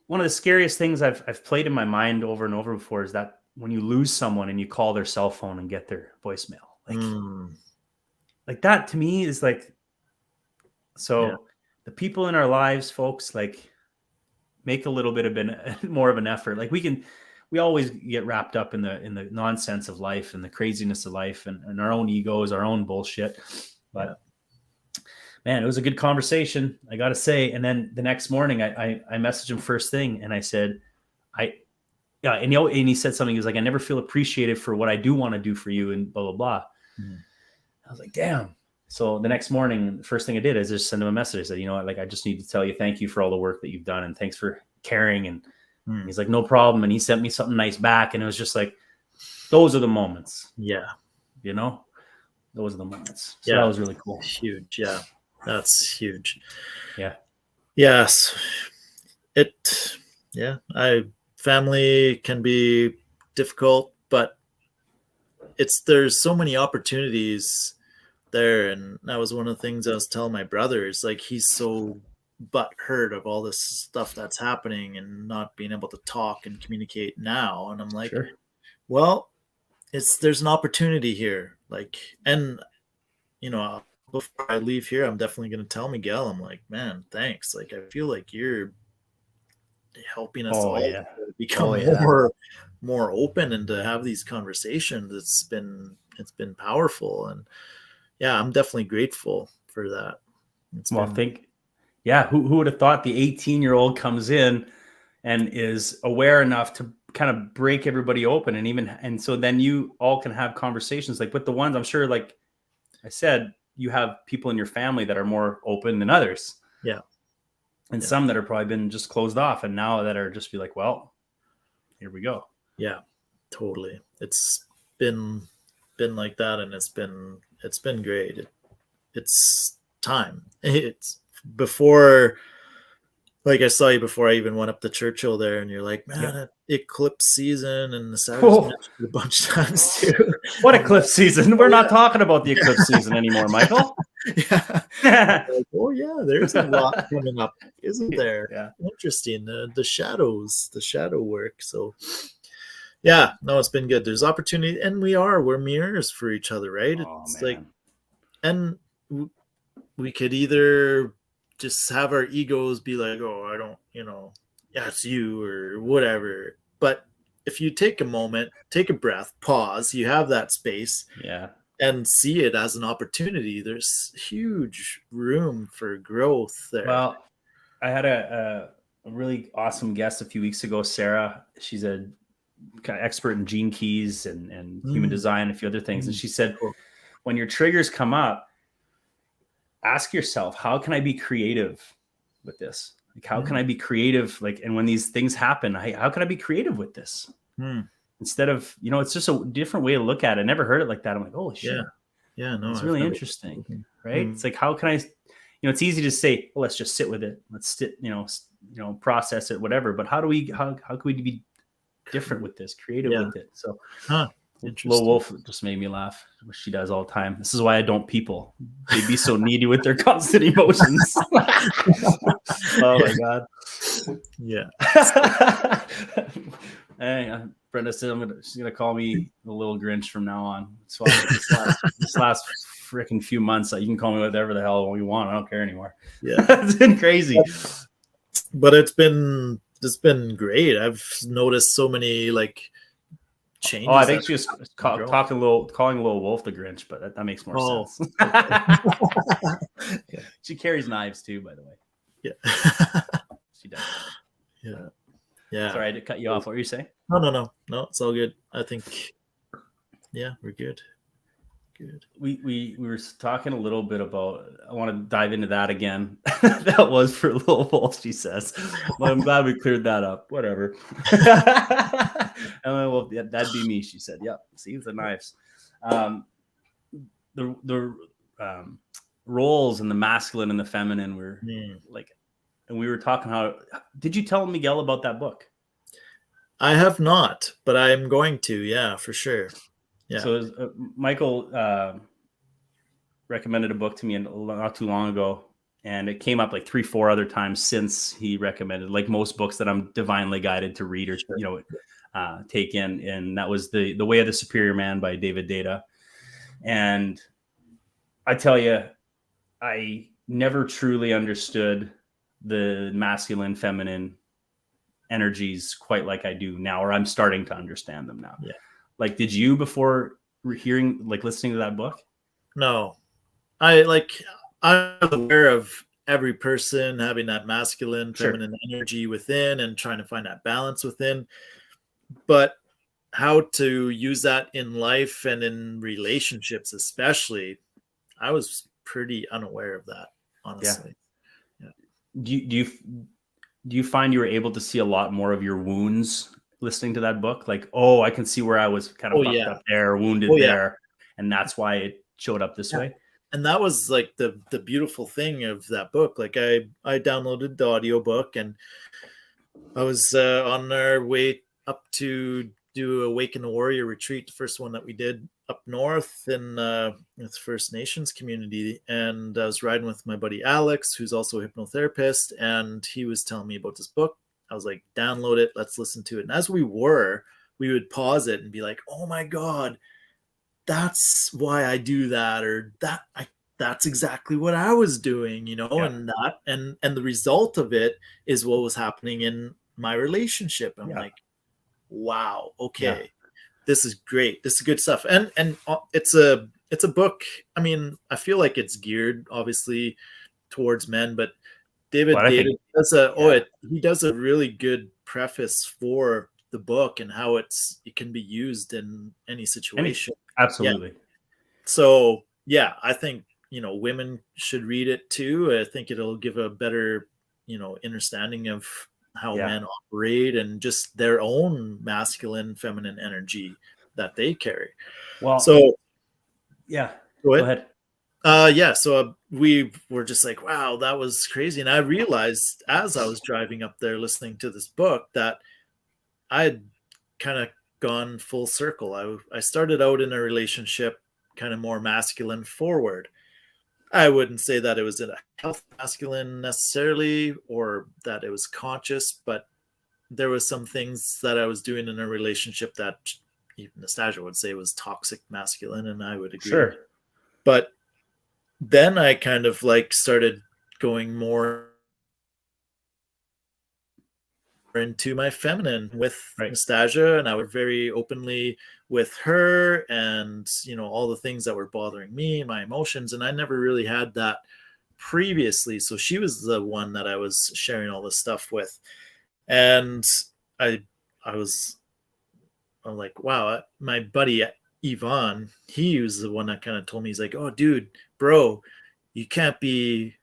One of the scariest things I've played in my mind over and over before is that when you lose someone and you call their cell phone and get their voicemail, like that to me is like, so the people in our lives, folks, like, make a little bit of more of an effort. Like, we always get wrapped up in the nonsense of life and the craziness of life and our own egos, our own bullshit. But man, it was a good conversation, I got to say. And then the next morning I messaged him first thing and I said, yeah. And he said something. He was like, I never feel appreciated for what I do want to do for you and blah, blah, blah. I was like, damn. So the next morning, the first thing I did is just send him a message. I said, you know what, like, I just need to tell you, thank you for all the work that you've done. And thanks for caring. And he's like, no problem. And he sent me something nice back. And it was just like, those are the moments. Yeah. You know, those are the moments. So that was really cool. Huge. Yeah. That's huge. Yeah. Yes. Family can be difficult, but there's so many opportunities there. And that was one of the things I was telling my brother, is like, he's so butthurt of all this stuff that's happening and not being able to talk and communicate now. And I'm like, Sure. Well, there's an opportunity here. Like, and you know, before I leave here, I'm definitely going to tell Miguel, I'm like, man, thanks. Like, I feel like you're helping us all to become more open and to have these conversations. It's been powerful. And yeah, I'm definitely grateful for that. Who would have thought the 18-year-old comes in and is aware enough to kind of break everybody open, and so then you all can have conversations like with the ones, I'm sure, like I said, you have people in your family that are more open than others. Yeah. And some that are probably been just closed off, and now that are just be like, well, here we go. Yeah, totally. It's been like that. And it's been great. It's time. It's before, like, I saw you before I even went up to Churchill there, and you're like, man, eclipse season, and the Saturdays mentioned a bunch of times too. What eclipse season? We're not talking about the eclipse season anymore, Michael. Yeah. Like, oh yeah, there's a lot coming up, isn't there? Yeah. Interesting. The shadow work. So yeah, no, it's been good. There's opportunity, and we're mirrors for each other, right? It's like, and we could either just have our egos be like, oh, I don't, it's you or whatever. But if you take a moment, take a breath, pause, you have that space, and see it as an opportunity, there's huge room for growth there. Well, I had a really awesome guest a few weeks ago, Sarah. She's a kind of expert in gene keys and human design, and a few other things. And she said, when your triggers come up, ask yourself, how can I be creative with this? Like, how can I be creative? Like, and when these things happen, how can I be creative with this? Instead of, it's just a different way to look at it. I never heard it like that. I'm like, holy shit. Yeah. No, it's really interesting. Right. It's like, how can I, it's easy to say, well, let's just sit with it. Let's sit, process it, whatever. But how can we be different with this, creative with it? So, Low Wolf just made me laugh, which she does all the time. This is why I don't people. They'd be so needy with their constant emotions. Oh my God. Yeah. Hey, Brenda said she's gonna call me the little Grinch from now on. So this last freaking few months, you can call me whatever the hell you want. I don't care anymore. Yeah. It's been crazy. But it's been great. I've noticed so many changes. Oh, I think she was calling Little Wolf the Grinch, but that makes more sense. She carries knives too, by the way. Yeah. She does. Yeah. Sorry, I had to cut you off. What were you saying? No, it's all good. I think, we're good. Good. We were talking a little bit about, I want to dive into that again. That was for Little Wolf, she says. Well, I'm glad we cleared that up. Whatever. Well, that'd be me, she said. Yep. See the knives. The roles in the masculine and the feminine were and we were talking did you tell Miguel about that book? I have not, but I'm going to. Yeah, for sure. Yeah. So Michael recommended a book to me not too long ago, and it came up like 3-4 other times since he recommended, like most books that I'm divinely guided to read or take in. And that was the Way of the Superior Man by David Deida. And I tell you, I never truly understood the masculine, feminine energies quite like I do now, or I'm starting to understand them now. Yeah. Like, did you before listening to that book? No, I I'm aware of every person having that masculine, Sure. feminine energy within and trying to find that balance within. But how to use that in life and in relationships, especially, I was pretty unaware of that, honestly. Yeah. Do you find you were able to see a lot more of your wounds listening to that book? Like, oh, I can see where I was kind of fucked up there, wounded there, and that's why it showed up this way. And that was like the beautiful thing of that book. Like I downloaded the audiobook, and I was on our way up to do Awaken the Warrior retreat, the first one that we did up north in with First Nations community. And I was riding with my buddy Alex, who's also a hypnotherapist, and he was telling me about this book. I was like, download it, let's listen to it. And as we would pause it and be like, oh my God, that's why I do that, or that's exactly what I was doing, you know. And that and the result of it is what was happening in my relationship. I'm like, wow, okay, this is great, this is good stuff. And it's a book. I mean, I feel like it's geared obviously towards men, but David he does a really good preface for the book and how it can be used in any situation. Absolutely. So yeah, I think, you know, women should read it too. I think it'll give a better, you know, understanding of how men operate and just their own masculine, feminine energy that they carry. Well, so go ahead. So we were just like, wow, that was crazy. And I realized as I was driving up there listening to this book that I had kind of gone full circle. I started out in a relationship kind of more masculine forward. I wouldn't say that it was a health masculine necessarily, or that it was conscious, but there was some things that I was doing in a relationship that even Nastasia would say was toxic masculine, and I would agree. Sure. But then I kind of like started going more into my feminine with Nastasia, and I was very openly with her, and you know, all the things that were bothering me, my emotions, and I never really had that previously. So she was the one that I was sharing all this stuff with, and I'm like, wow, my buddy Yvonne, he was the one that kind of told me, he's like, oh dude, bro, you can't be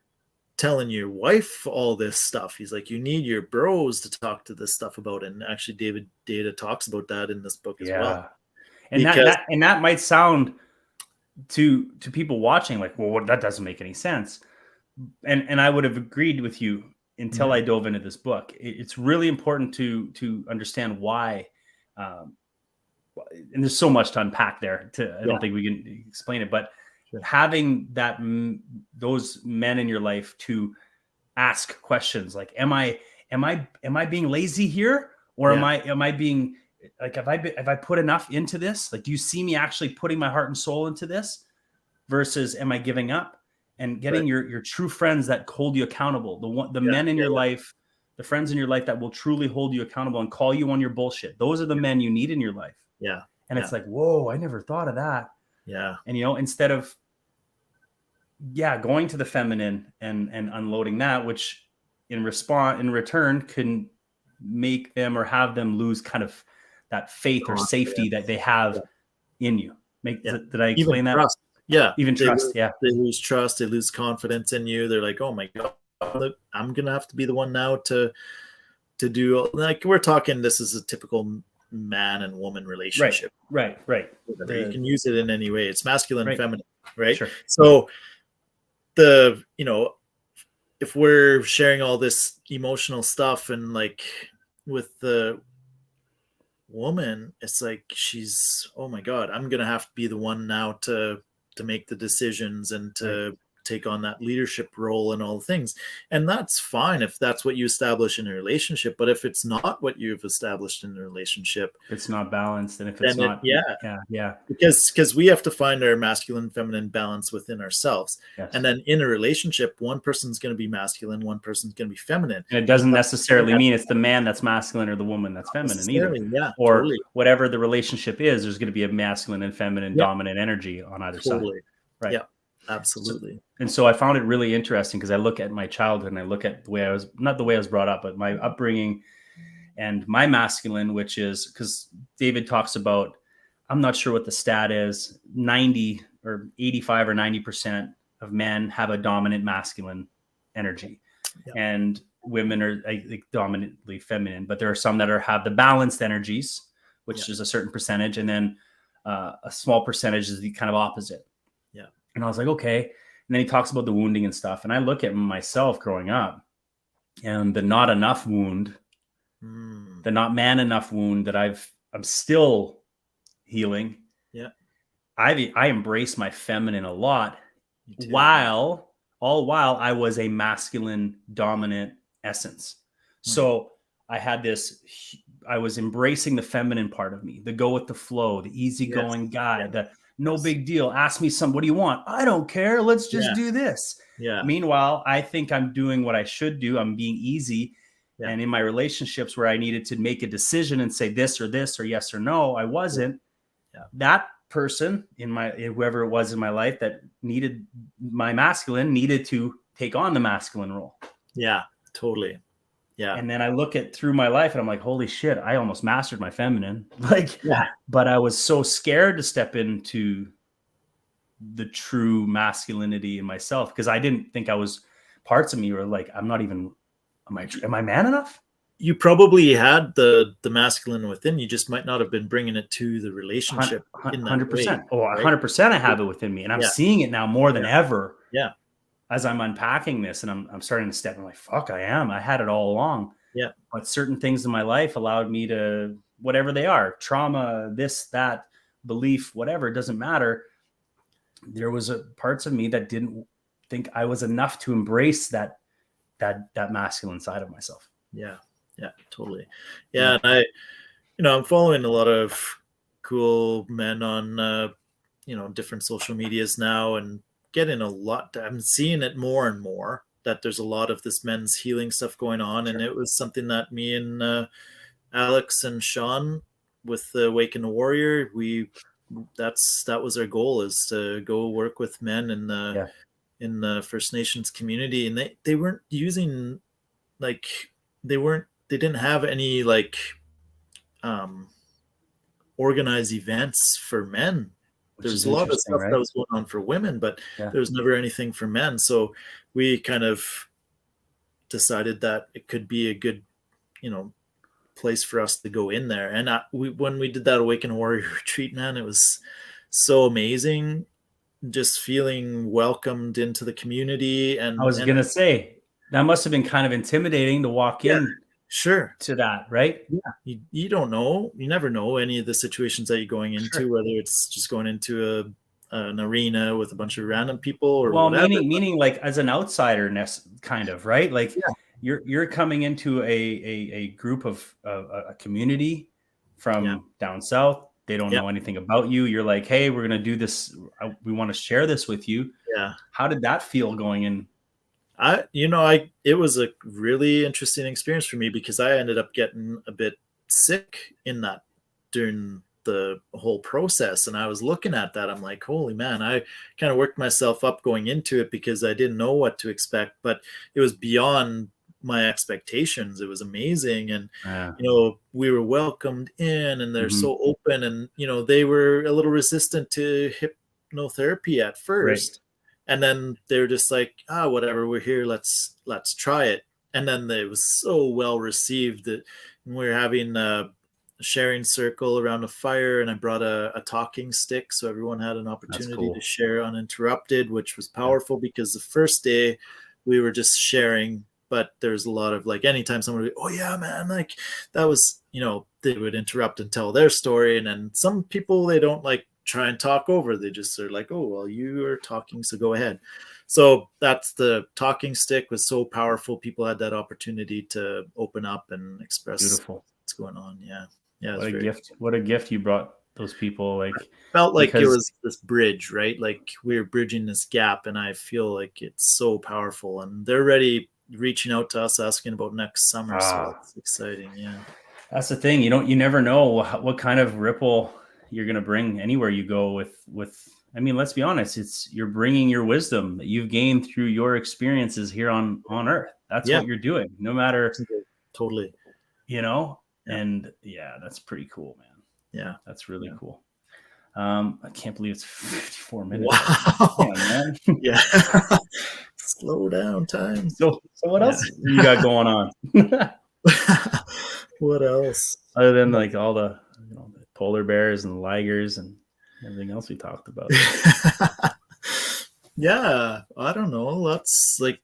telling your wife all this stuff. He's like, you need your bros to talk to this stuff about. And actually David Data talks about that in this book as well. And that might sound to people watching like, well, that doesn't make any sense. And I would have agreed with you until I dove into this book. It's really important to understand why. And there's so much to unpack there. I don't think we can explain it, but having those men in your life to ask questions like, am I being lazy here, or am I being like, have I put enough into this? Like, do you see me actually putting my heart and soul into this, versus am I giving up? And getting your true friends that hold you accountable, the men in your life, the friends in your life that will truly hold you accountable and call you on your bullshit. Those are the men you need in your life. And it's like, whoa, I never thought of that. And, you know, instead of, going to the feminine and unloading that, which in return can make them or have them lose kind of that faith or safety that they have in you. Did I explain that? Trust. Even trust. They lose trust. They lose confidence in you. They're like, oh my God, I'm going to have to be the one now to do, like, we're talking, this is a typical man and woman relationship. Right. You can use it in any way. It's masculine, feminine, right? Sure. So if we're sharing all this emotional stuff, and like with the woman, it's like she's, oh my God, I'm going to have to be the one now to make the decisions and to take on that leadership role and all the things. And that's fine if that's what you establish in a relationship. But if it's not what you've established in a relationship, it's not balanced. And if it's not, because we have to find our masculine, feminine balance within ourselves. And then in a relationship, one person's going to be masculine, one person's going to be feminine. And it doesn't necessarily mean it's the man that's masculine or the woman that's feminine either. Or whatever the relationship is, there's going to be a masculine and feminine dominant energy on either side. Right. Absolutely. And so I found it really interesting because I look at my childhood and I look at the way I was, not the way I was brought up, but my upbringing and my masculine, which is, because David talks about, I'm not sure what the stat is, 90 or 85 or 90% of men have a dominant masculine energy. Yeah. And women are like dominantly feminine, but there are some that have the balanced energies, which is a certain percentage. And then a small percentage is the kind of opposite. Yeah. And I was like, okay. And then he talks about the wounding and stuff. And I look at myself growing up and the not enough wound, the not man enough wound that I'm still healing. Yeah. I embrace my feminine a lot while I was a masculine dominant essence. So I had I was embracing the feminine part of me, the go with the flow, the easygoing guy, the no big deal. Ask me what do you want? I don't care. Let's just do this. Yeah. Meanwhile, I think I'm doing what I should do. I'm being easy. Yeah. And in my relationships where I needed to make a decision and say this or yes or no, I wasn't. Yeah. That person whoever it was in my life that needed my masculine needed to take on the masculine role. Yeah, totally. Yeah. And then I look through my life and I'm like, holy shit, I almost mastered my feminine. But I was so scared to step into the true masculinity in myself because I didn't think parts of me were like, I'm not even, am I man enough? You probably had the masculine within. You just might not have been bringing it to the relationship. 100%. Oh, 100%. I have it within me, and I'm seeing it now more than ever. Yeah. As I'm unpacking this, and I'm starting to step. I'm like, fuck, I am. I had it all along. Yeah. But certain things in my life allowed me to, whatever they are, trauma, this, that, belief, whatever, it doesn't matter. There was parts of me that didn't think I was enough to embrace that masculine side of myself. Yeah. Yeah, totally. Yeah. And I'm following a lot of cool men on, different social medias now and getting I'm seeing it more and more that there's a lot of this men's healing stuff going on. Sure. And it was something that me and Alex and Sean with the Awaken the Warrior, that was our goal, is to go work with men in the First Nations community. And they weren't using they didn't have any organized events for men. There's a lot of stuff that was going on for women, but there was never anything for men. So we kind of decided that it could be a good, place for us to go in there. And when we did that Awaken Warrior retreat, man, it was so amazing. Just feeling welcomed into the community. And I was going to say, that must have been kind of intimidating to walk in. Sure. To that, right? Yeah. You don't know. You never know any of the situations that you're going into, whether it's just going into an arena with a bunch of random people or whatever. Meaning like as an outsider, kind of, right? Like you're coming into a group of a community from down south. They don't know anything about you. You're like, hey, we're going to do this. We want to share this with you. Yeah. How did that feel going in? It was a really interesting experience for me because I ended up getting a bit sick during the whole process. And I was looking at that. I'm like, holy man, I kind of worked myself up going into it because I didn't know what to expect, but it was beyond my expectations. It was amazing. And, we were welcomed in and they're so open and, they were a little resistant to hypnotherapy at first. Right. And then they were just like, whatever, we're here. Let's try it. And then it was so well received that we were having a sharing circle around a fire, and I brought a talking stick. So everyone had an opportunity to share uninterrupted, which was powerful because the first day we were just sharing, but there's a lot of anytime someone would be, oh yeah, man, that was, they would interrupt and tell their story. And then some people, they don't try and talk over. They just are like, oh, well, you are talking, so go ahead. So that's the talking stick was so powerful. People had that opportunity to open up and express what's going on. Yeah. What a gift. Cool. What a gift you brought those people. Felt like it was this bridge, right? Like we were bridging this gap, and I feel like it's so powerful, and they're already reaching out to us asking about next summer. So it's exciting. Yeah. That's the thing. You never know what kind of ripple you're going to bring anywhere you go with I mean, let's be honest. You're bringing your wisdom that you've gained through your experiences here on Earth. That's what you're doing, no matter, totally, and that's pretty cool, man. Yeah. That's really cool. I can't believe it's 54 minutes. Wow. Man. Yeah. Slow down time. So what else you got going on? What else? Other than like all the, the polar bears and the ligers and everything else we talked about. Yeah, I don't know. That's like,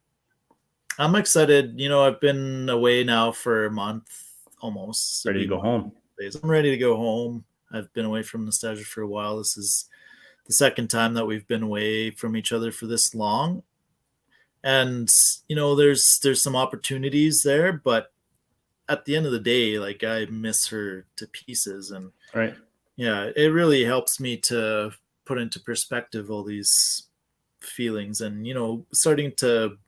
I'm excited. I've been away now for a month almost. Ready to go home. I'm ready to go home. I've been away from Nostalgia for a while. This is the second time that we've been away from each other for this long. And, there's some opportunities there, but at the end of the day, like, I miss her to pieces. And right. Yeah, it really helps me to put into perspective all these feelings and, starting to,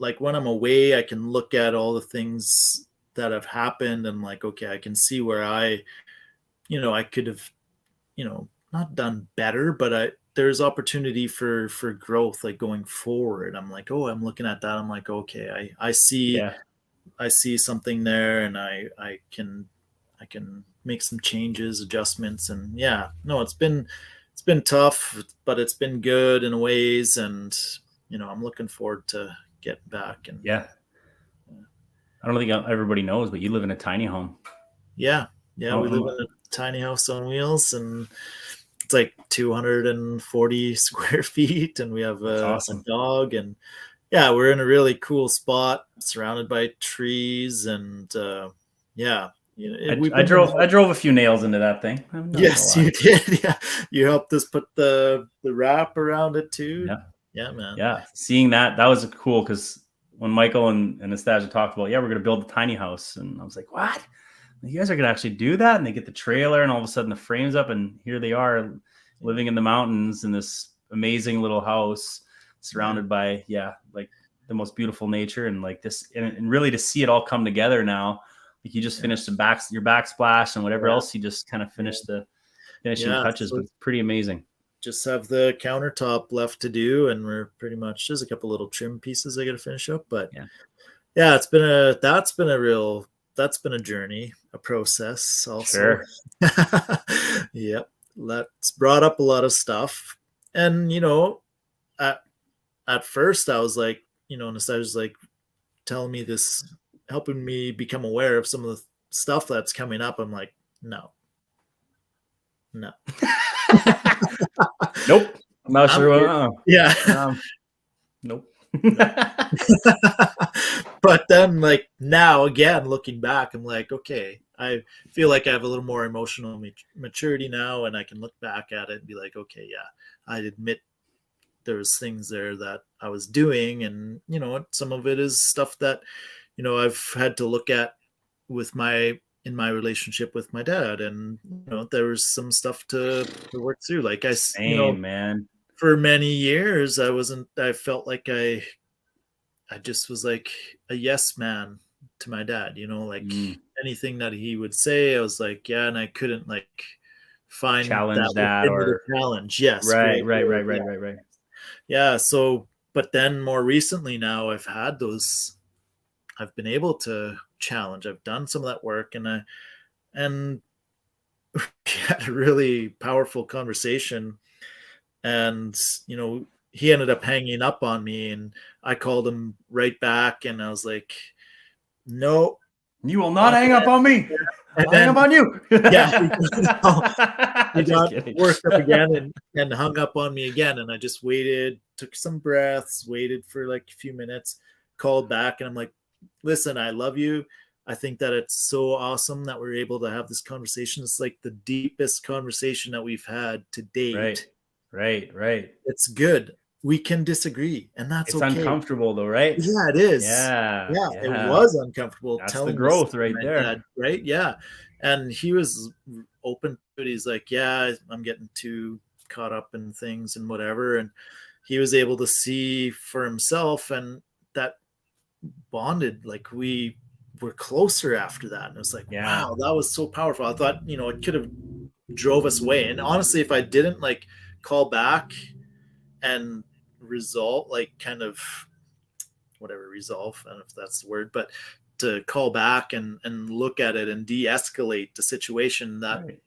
like, when I'm away, I can look at all the things that have happened and like, okay, I can see where I could have, not done better, but there's opportunity for growth, like going forward. I'm like, oh, I'm looking at that. I'm like, okay, I see, I see something there, and I can make some changes, adjustments, and it's been tough, but it's been good in ways, and I'm looking forward to getting back. And I don't think everybody knows, but you live in a tiny home. Yeah, we live in a tiny house on wheels, and it's like 240 square feet, and we have a dog, and we're in a really cool spot surrounded by trees, and I drove a few nails into that thing. Yes, you did. Yeah, you helped us put the wrap around it too. Yeah, man. Yeah, seeing that was cool, because when Michael and Nostalgia talked about, we're going to build a tiny house, and I was like, what? You guys are going to actually do that? And they get the trailer, and all of a sudden the frame's up, and here they are living in the mountains in this amazing little house surrounded by, like the most beautiful nature, and like this, and really to see it all come together now. Like, you just finished your backsplash and whatever else, you just kind of finished the finishing touches, so but it's pretty amazing. Just have the countertop left to do, and we're pretty much, there's a couple little trim pieces I got to finish up, but that's been a journey, a process also. Sure. Yep. That's brought up a lot of stuff. And, at first I was like, Nostalgia's like telling me this, helping me become aware of some of the stuff that's coming up. I'm like, no. Nope. I'm not sure. Nope. But then, like, now again, looking back, I'm like, okay, I feel like I have a little more emotional maturity now, and I can look back at it and be like, okay, I admit there was things there that I was doing, and some of it is stuff that I've had to look at in my relationship with my dad, and there was some stuff to work through. Like, man, for many years I felt like I just was like a yes man to my dad, like anything that he would say, I was like, and I couldn't like find challenge that or challenge. Yes. Right. Yeah. So, but then more recently now I've been able to challenge. I've done some of that work, and we had a really powerful conversation, and he ended up hanging up on me, and I called him right back, and I was like, no, you will not hang up on me. I'll hang up on you. He got worked up again and hung up on me again, and I just waited, took some breaths, waited for like a few minutes, called back, and I'm like, listen, I love you. I think that it's so awesome that we're able to have this conversation. It's like the deepest conversation that we've had to date. Right. It's good. We can disagree, and that's okay. It's uncomfortable though, right? Yeah, it is. Yeah. It was uncomfortable. That's the growth right there. Dad, right? Yeah. And he was open to it. He's like, I'm getting too caught up in things and whatever. And he was able to see for himself, and that bonded, like we were closer after that. And it was like, wow, that was so powerful. I thought, it could have drove us away. And honestly, if I didn't like call back and resolve, like kind of whatever, resolve, I don't know if that's the word, but to call back and look at it and de-escalate the situation that Right.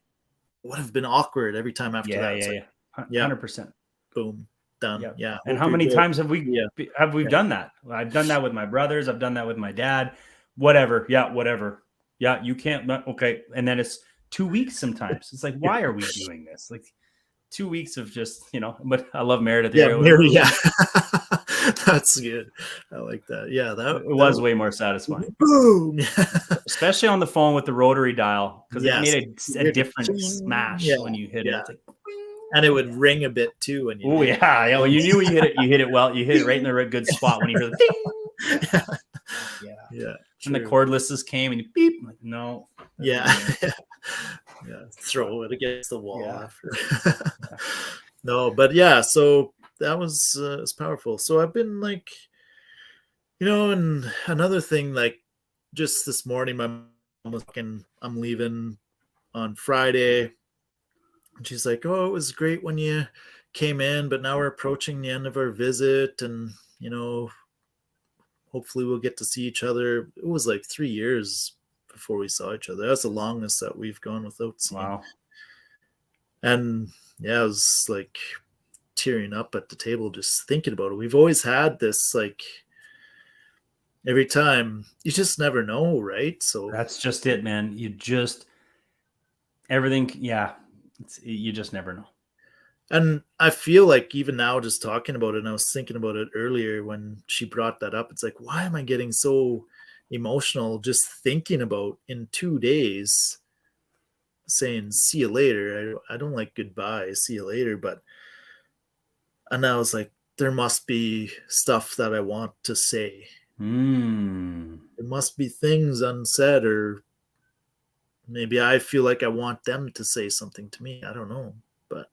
would have been awkward every time after Yeah, that. It's yeah, like, yeah. yeah, 100%. boom, done. Yeah. Yeah, And hope how you're many good. times have we Yeah, yeah, done that? I've done that with my brothers. I've done that with my dad. Whatever. Yeah, whatever. Yeah, you can't. Okay. And then it's 2 weeks sometimes. It's like, why are we doing this? Like 2 weeks of just, but I love Meredith yeah, here. Mary, yeah. That's good. I like that. Yeah, It that was way more satisfying, boom. especially on the phone with the rotary dial, because it Yes, made a different smash yeah, when you hit it. yeah, It's like, and it would ring a bit too when you oh did. yeah, yeah. Well, you knew when you hit it. You hit it well. You hit it right in the right good spot when you heard the ding. Yeah. Yeah, And the true. cordlesses came and you beep. I'm like, no. Yeah, yeah. Throw it against the wall Yeah. after. Yeah. No, but yeah. So that was it's powerful. So I've been like, and another thing, like just this morning, my mom was talking, I'm leaving on Friday. And she's like, "Oh, it was great when you came in, but now we're approaching the end of our visit, and hopefully we'll get to see each other." It was like 3 years before we saw each other. That's the longest that we've gone without seeing. Wow. And yeah, I was like tearing up at the table just thinking about it. We've always had this, like, every time, you just never know, right? So That's just it, man. Everything. Yeah. You just never know. and I feel like even now, just talking about it, and I was thinking about it earlier when she brought that up, it's like, why am I getting so emotional just thinking about in 2 days saying see you later? I don't like goodbye, see you later, and I was like, there must be stuff that I want to say. There must be things unsaid, or maybe I feel like I want them to say something to me. I don't know, but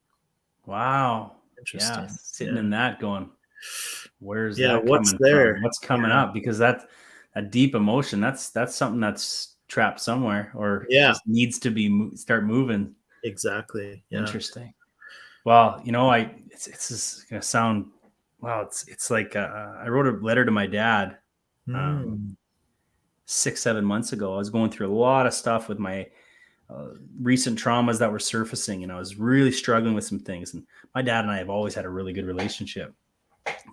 Wow. Yeah. interesting. Sitting Yeah. in that going, where's Yeah. that What's coming there? from? What's coming Yeah. up? Because that deep emotion, that's something that's trapped somewhere or Yeah. just needs to be start moving. Exactly. Yeah. Interesting. Well, it's just gonna sound, wow. It's like I wrote a letter to my dad um, Mm. 6-7 months ago. I was going through a lot of stuff with my recent traumas that were surfacing, and I was really struggling with some things. And my dad and I have always had a really good relationship,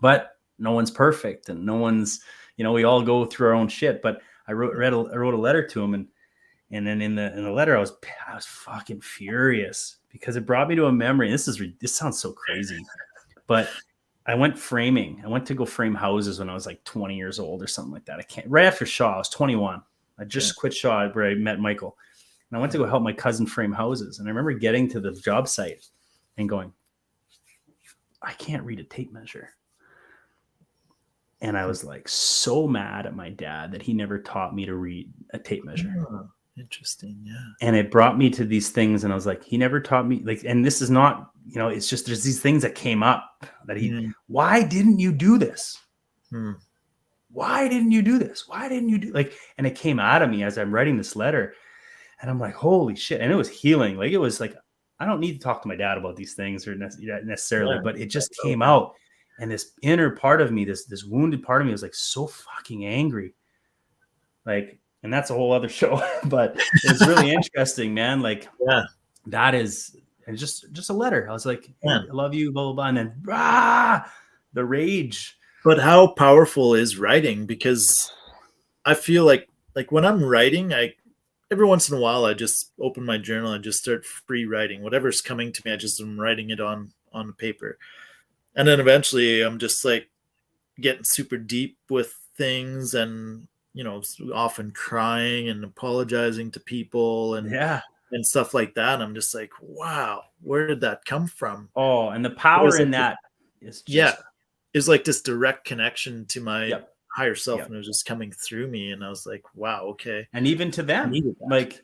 but no one's perfect, and no one's, we all go through our own shit. But I wrote a letter to him, and then in the letter, I was fucking furious because it brought me to a memory. This sounds so crazy, but I went to go frame houses when I was like 20 years old or something like that. Right after Shaw, I was 21. I just quit Shaw where I met Michael. And I went to go help my cousin frame houses. And I remember getting to the job site and going, I can't read a tape measure. And I was like so mad at my dad that he never taught me to read a tape measure. Oh, interesting. Yeah. And it brought me to these things. And I was like, he never taught me, like, and this is not, it's just, there's these things that came up that why didn't you do this? Why didn't you do this? Why didn't you do and it came out of me as I'm writing this letter. And I'm like, holy shit. And it was healing. Like, it was like, I don't need to talk to my dad about these things or necessarily, but it just came out. And this inner part of me, this wounded part of me was like so fucking angry. Like, and that's a whole other show, but it's really interesting, man. Like, that is, and just a letter. I was like, hey, I love you, blah, blah, blah. And then, the rage. But how powerful is writing? Because I feel like when I'm writing, every once in a while, I just open my journal and just start free writing. Whatever's coming to me, I just am writing it on paper. And then eventually I'm just like getting super deep with things and, often crying and apologizing to people and stuff like that. And I'm just like, wow, where did that come from? Oh, and the power in that is just. It's like this direct connection to my higher self, Yep. and it was just coming through me, and I was like, wow, okay. And even to them, like,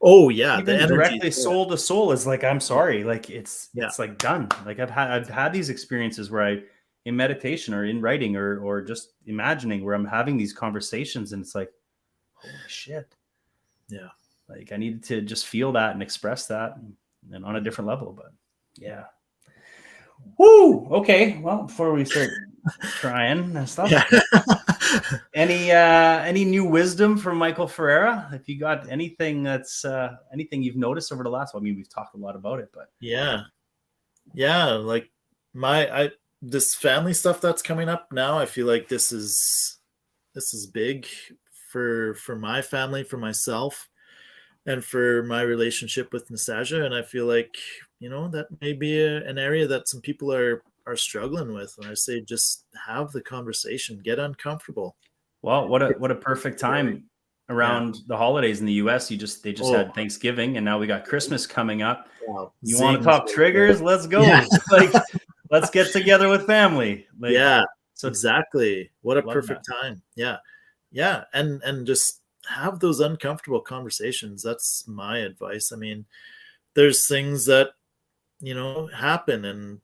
oh yeah, even directly soul to soul is like, I'm sorry, like it's like done. Like I've had these experiences where in meditation or in writing or just imagining where I'm having these conversations and it's like, holy shit. Yeah. Like I needed to just feel that and express that and on a different level. But yeah. Woo! Okay. Well, before we start trying and stuff, any new wisdom from Michael Ferreira? If you got anything that's anything you've noticed over the last, well, I mean, we've talked a lot about it, but yeah, like this family stuff that's coming up now, I feel like this is big for my family, for myself, and for my relationship with Nastasia. And I feel like, that may be an area that some people are struggling with. And I say, just have the conversation, get uncomfortable. Well, what a perfect time around the holidays in the US. They just had Thanksgiving, and now we got Christmas coming up. Wow. You want to talk triggers? Let's go. Yeah. Like, let's get together with family. Like, so exactly. What a perfect time. Yeah. And just have those uncomfortable conversations. That's my advice. I mean, there's things that, happen, and,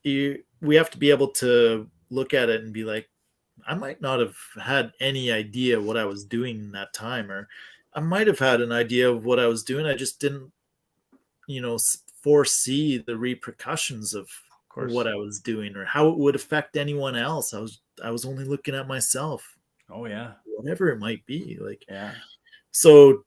we have to be able to look at it and be like, I might not have had any idea what I was doing in that time, or I might have had an idea of what I was doing. I just didn't, foresee the repercussions of what I was doing or how it would affect anyone else. I was only looking at myself. Oh yeah. Whatever it might be. Like, yeah. So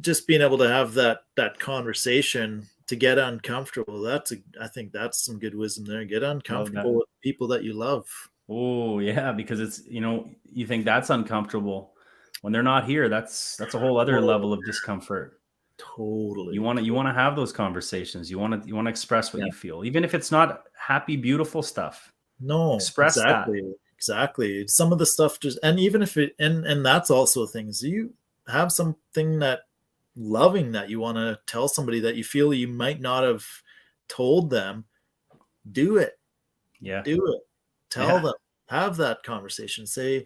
just being able to have that conversation to get uncomfortable, I think that's some good wisdom there. Get uncomfortable with people that you love. Oh yeah, because it's, you think that's uncomfortable when they're not here. That's a whole other level of discomfort. Totally. You want to have those conversations. You want to express what you feel, even if it's not happy, beautiful stuff. No, express exactly. that. Exactly. Some of the stuff just, and even if it, and that's also things you have something that loving that you want to tell somebody that you feel you might not have told them, do it. Yeah. Do it. Tell them, have that conversation. Say,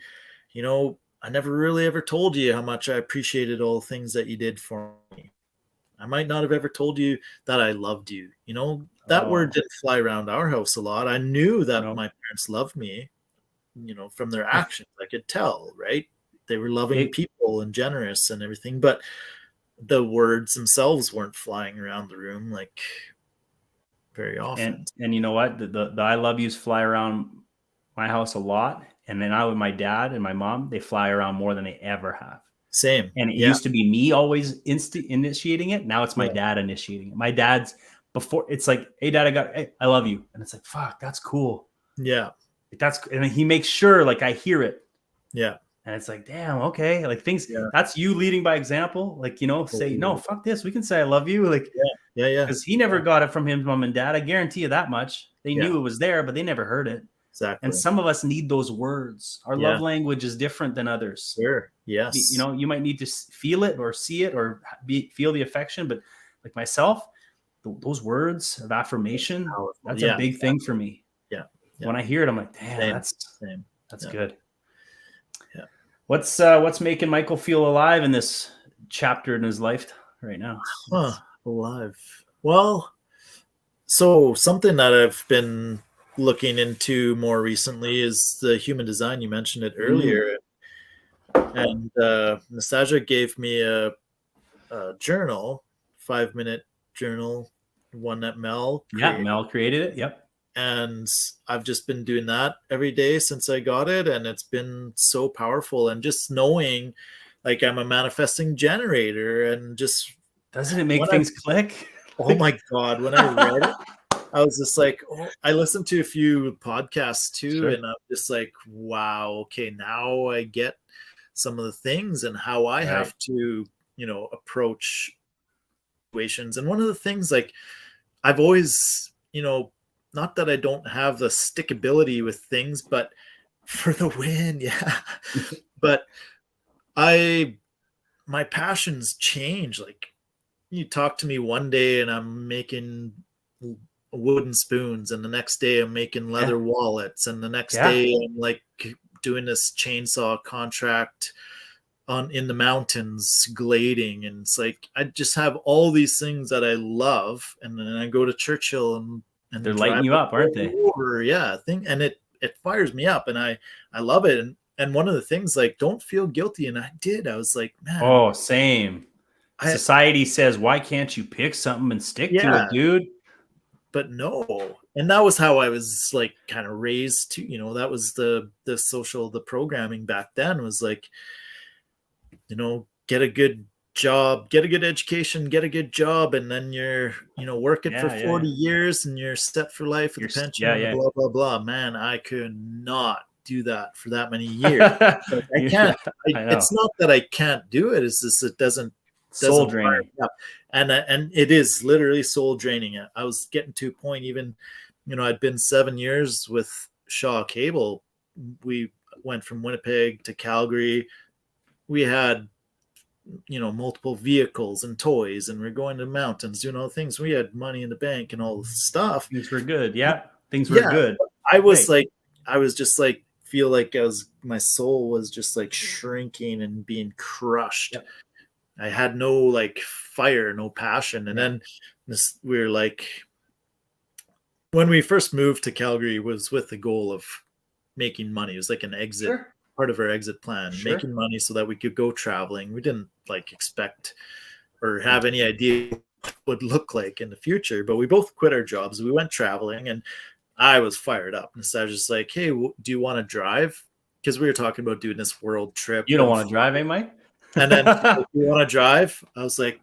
I never really ever told you how much I appreciated all the things that you did for me. I might not have ever told you that I loved you. That word didn't fly around our house a lot. I knew that my parents loved me, from their actions. I could tell, right? They were loving people and generous and everything, but the words themselves weren't flying around the room like very often. And you know what? The I love yous fly around my house a lot. And then with my dad and my mom, they fly around more than they ever have. Same. And it used to be me always initiating it. Now it's my dad initiating it. My dad's before, it's like, hey dad, I love you. And it's like, fuck, that's cool. Yeah. And he makes sure like I hear it. Yeah. And it's like, damn, okay. Like things, that's you leading by example. Like, say, no, fuck this. We can say I love you. Like, yeah. Because he never got it from his mom and dad. I guarantee you that much. They knew it was there, but they never heard it. Exactly. And some of us need those words. Our love language is different than others. Sure. Yes. You might need to feel it or see it or feel the affection. But like myself, those words of affirmation, that's a big thing for me. Yeah. When I hear it, I'm like, damn, that's good. Yeah. What's making Michael feel alive in this chapter in his life right now? Alive. Well, so something that I've been looking into more recently is the human design. You mentioned it earlier. And Nastasia gave me a journal, 5-minute journal, one that Mel created. Yeah, Mel created it. Yep. And I've just been doing that every day since I got it. And it's been so powerful. And just knowing like I'm a manifesting generator, and just doesn't it make things click? Oh my God. When I read it, I was just like, I listened to a few podcasts too. And I'm just like, wow, okay, now I get some of the things and how I have to, approach situations. And one of the things, like, I've always, not that I don't have the stickability with things, but for the win. Yeah. But my passions change. Like, you talk to me one day and I'm making wooden spoons, and the next day I'm making leather wallets, and the next day I'm like doing this chainsaw contract in the mountains glading. And it's like I just have all these things that I love, and then I go to Churchill and they're lighting you up, aren't they? And it fires me up, and I love it. And one of the things, like, don't feel guilty, and I was like, man, same. Society says, why can't you pick something and stick to it, dude? But no, And that was how I was like kind of raised to, that was the programming back then was like, get a good job, get a good education, get a good job, and then you're, work it for 40 years and you're set for life with a pension and blah, blah, blah. Man, I could not do that for that many years. Like, I can't, it's not that I can't do it. It's just, it doesn't soul draining. And it is literally soul draining. I was getting to a point, even, I'd been 7 years with Shaw Cable. We went from Winnipeg to Calgary. We had, multiple vehicles and toys, and we're going to mountains, doing all the things. We had money in the bank and all the stuff. Things were good. Yeah. Things were good. I was I was just like, feel like my soul was just like shrinking and being crushed. Yep. I had no like fire, no passion. And then we were like, when we first moved to Calgary was with the goal of making money. It was like an exit, part of our exit plan, making money so that we could go traveling. We didn't like expect or have any idea what it would look like in the future, but we both quit our jobs. We went traveling, and I was fired up. And so I was just like, hey, do you want to drive? Because we were talking about doing this world trip. You don't want to drive, eh, Mike? And then, if you want to drive? I was like,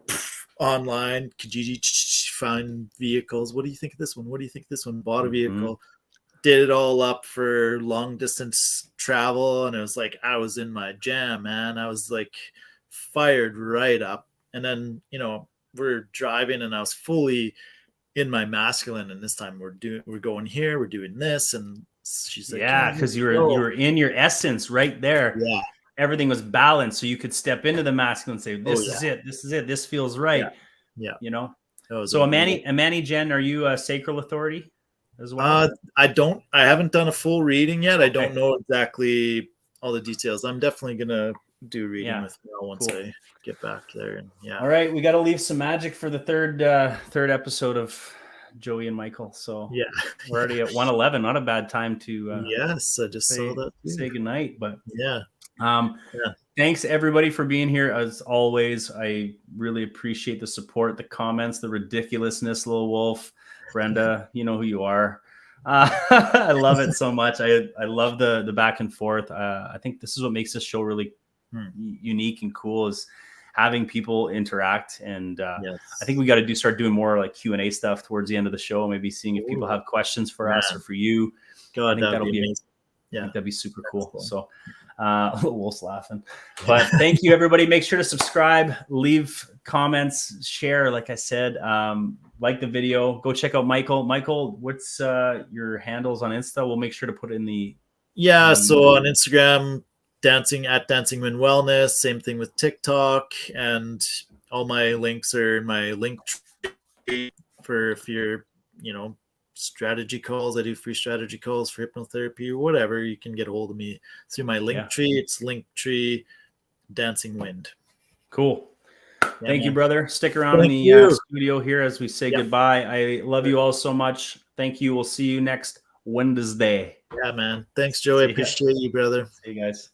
online, Kijiji, find vehicles. What do you think of this one? What do you think of this one? Bought a vehicle, did it all up for long distance travel. And it was like, I was in my jam, man. I was like fired right up. And then, we're driving and I was fully in my masculine. And this time we're going here, we're doing this. And she's like, yeah, because you were in your essence right there. Yeah. Everything was balanced, so you could step into the masculine and say, this is it, this feels right. Yeah. So Amani Jen, are you a sacral authority as well? I haven't done a full reading yet. I don't know exactly all the details. I'm definitely gonna do reading with Mel once I get back there. And all right, we got to leave some magic for the third episode of Joey and Michael. So we're already at 1:11. Not a bad time to yes, I just saw that too. Say goodnight. But yeah. Thanks everybody for being here. As always, I really appreciate the support, the comments, the ridiculousness. Little Wolf, Brenda, you know who you are. I love it so much. I love the back and forth. I think this is what makes this show really unique and cool, is having people interact. And I think we got to start doing more like Q&A stuff towards the end of the show. Maybe seeing if people have questions for us or for you. I think that'll be amazing. I think that'd be super cool. So Wolf's laughing. But thank you, everybody. Make sure to subscribe, leave comments, share. Like I said, like the video. Go check out Michael. Michael, what's your handles on Insta? We'll make sure to put it in the... so on Instagram, Dancing When Wellness. Same thing with TikTok. And all my links are in my link tree for if you're, strategy calls. I do free strategy calls for hypnotherapy or whatever. You can get a hold of me through my link tree. It's Linktree Dancing Wind. Cool. Thank you, brother. Stick around in the studio here as we say goodbye. I love you all so much. Thank you. We'll see you next Wednesday. Yeah, man. Thanks, Joey. I appreciate you, brother. See you guys.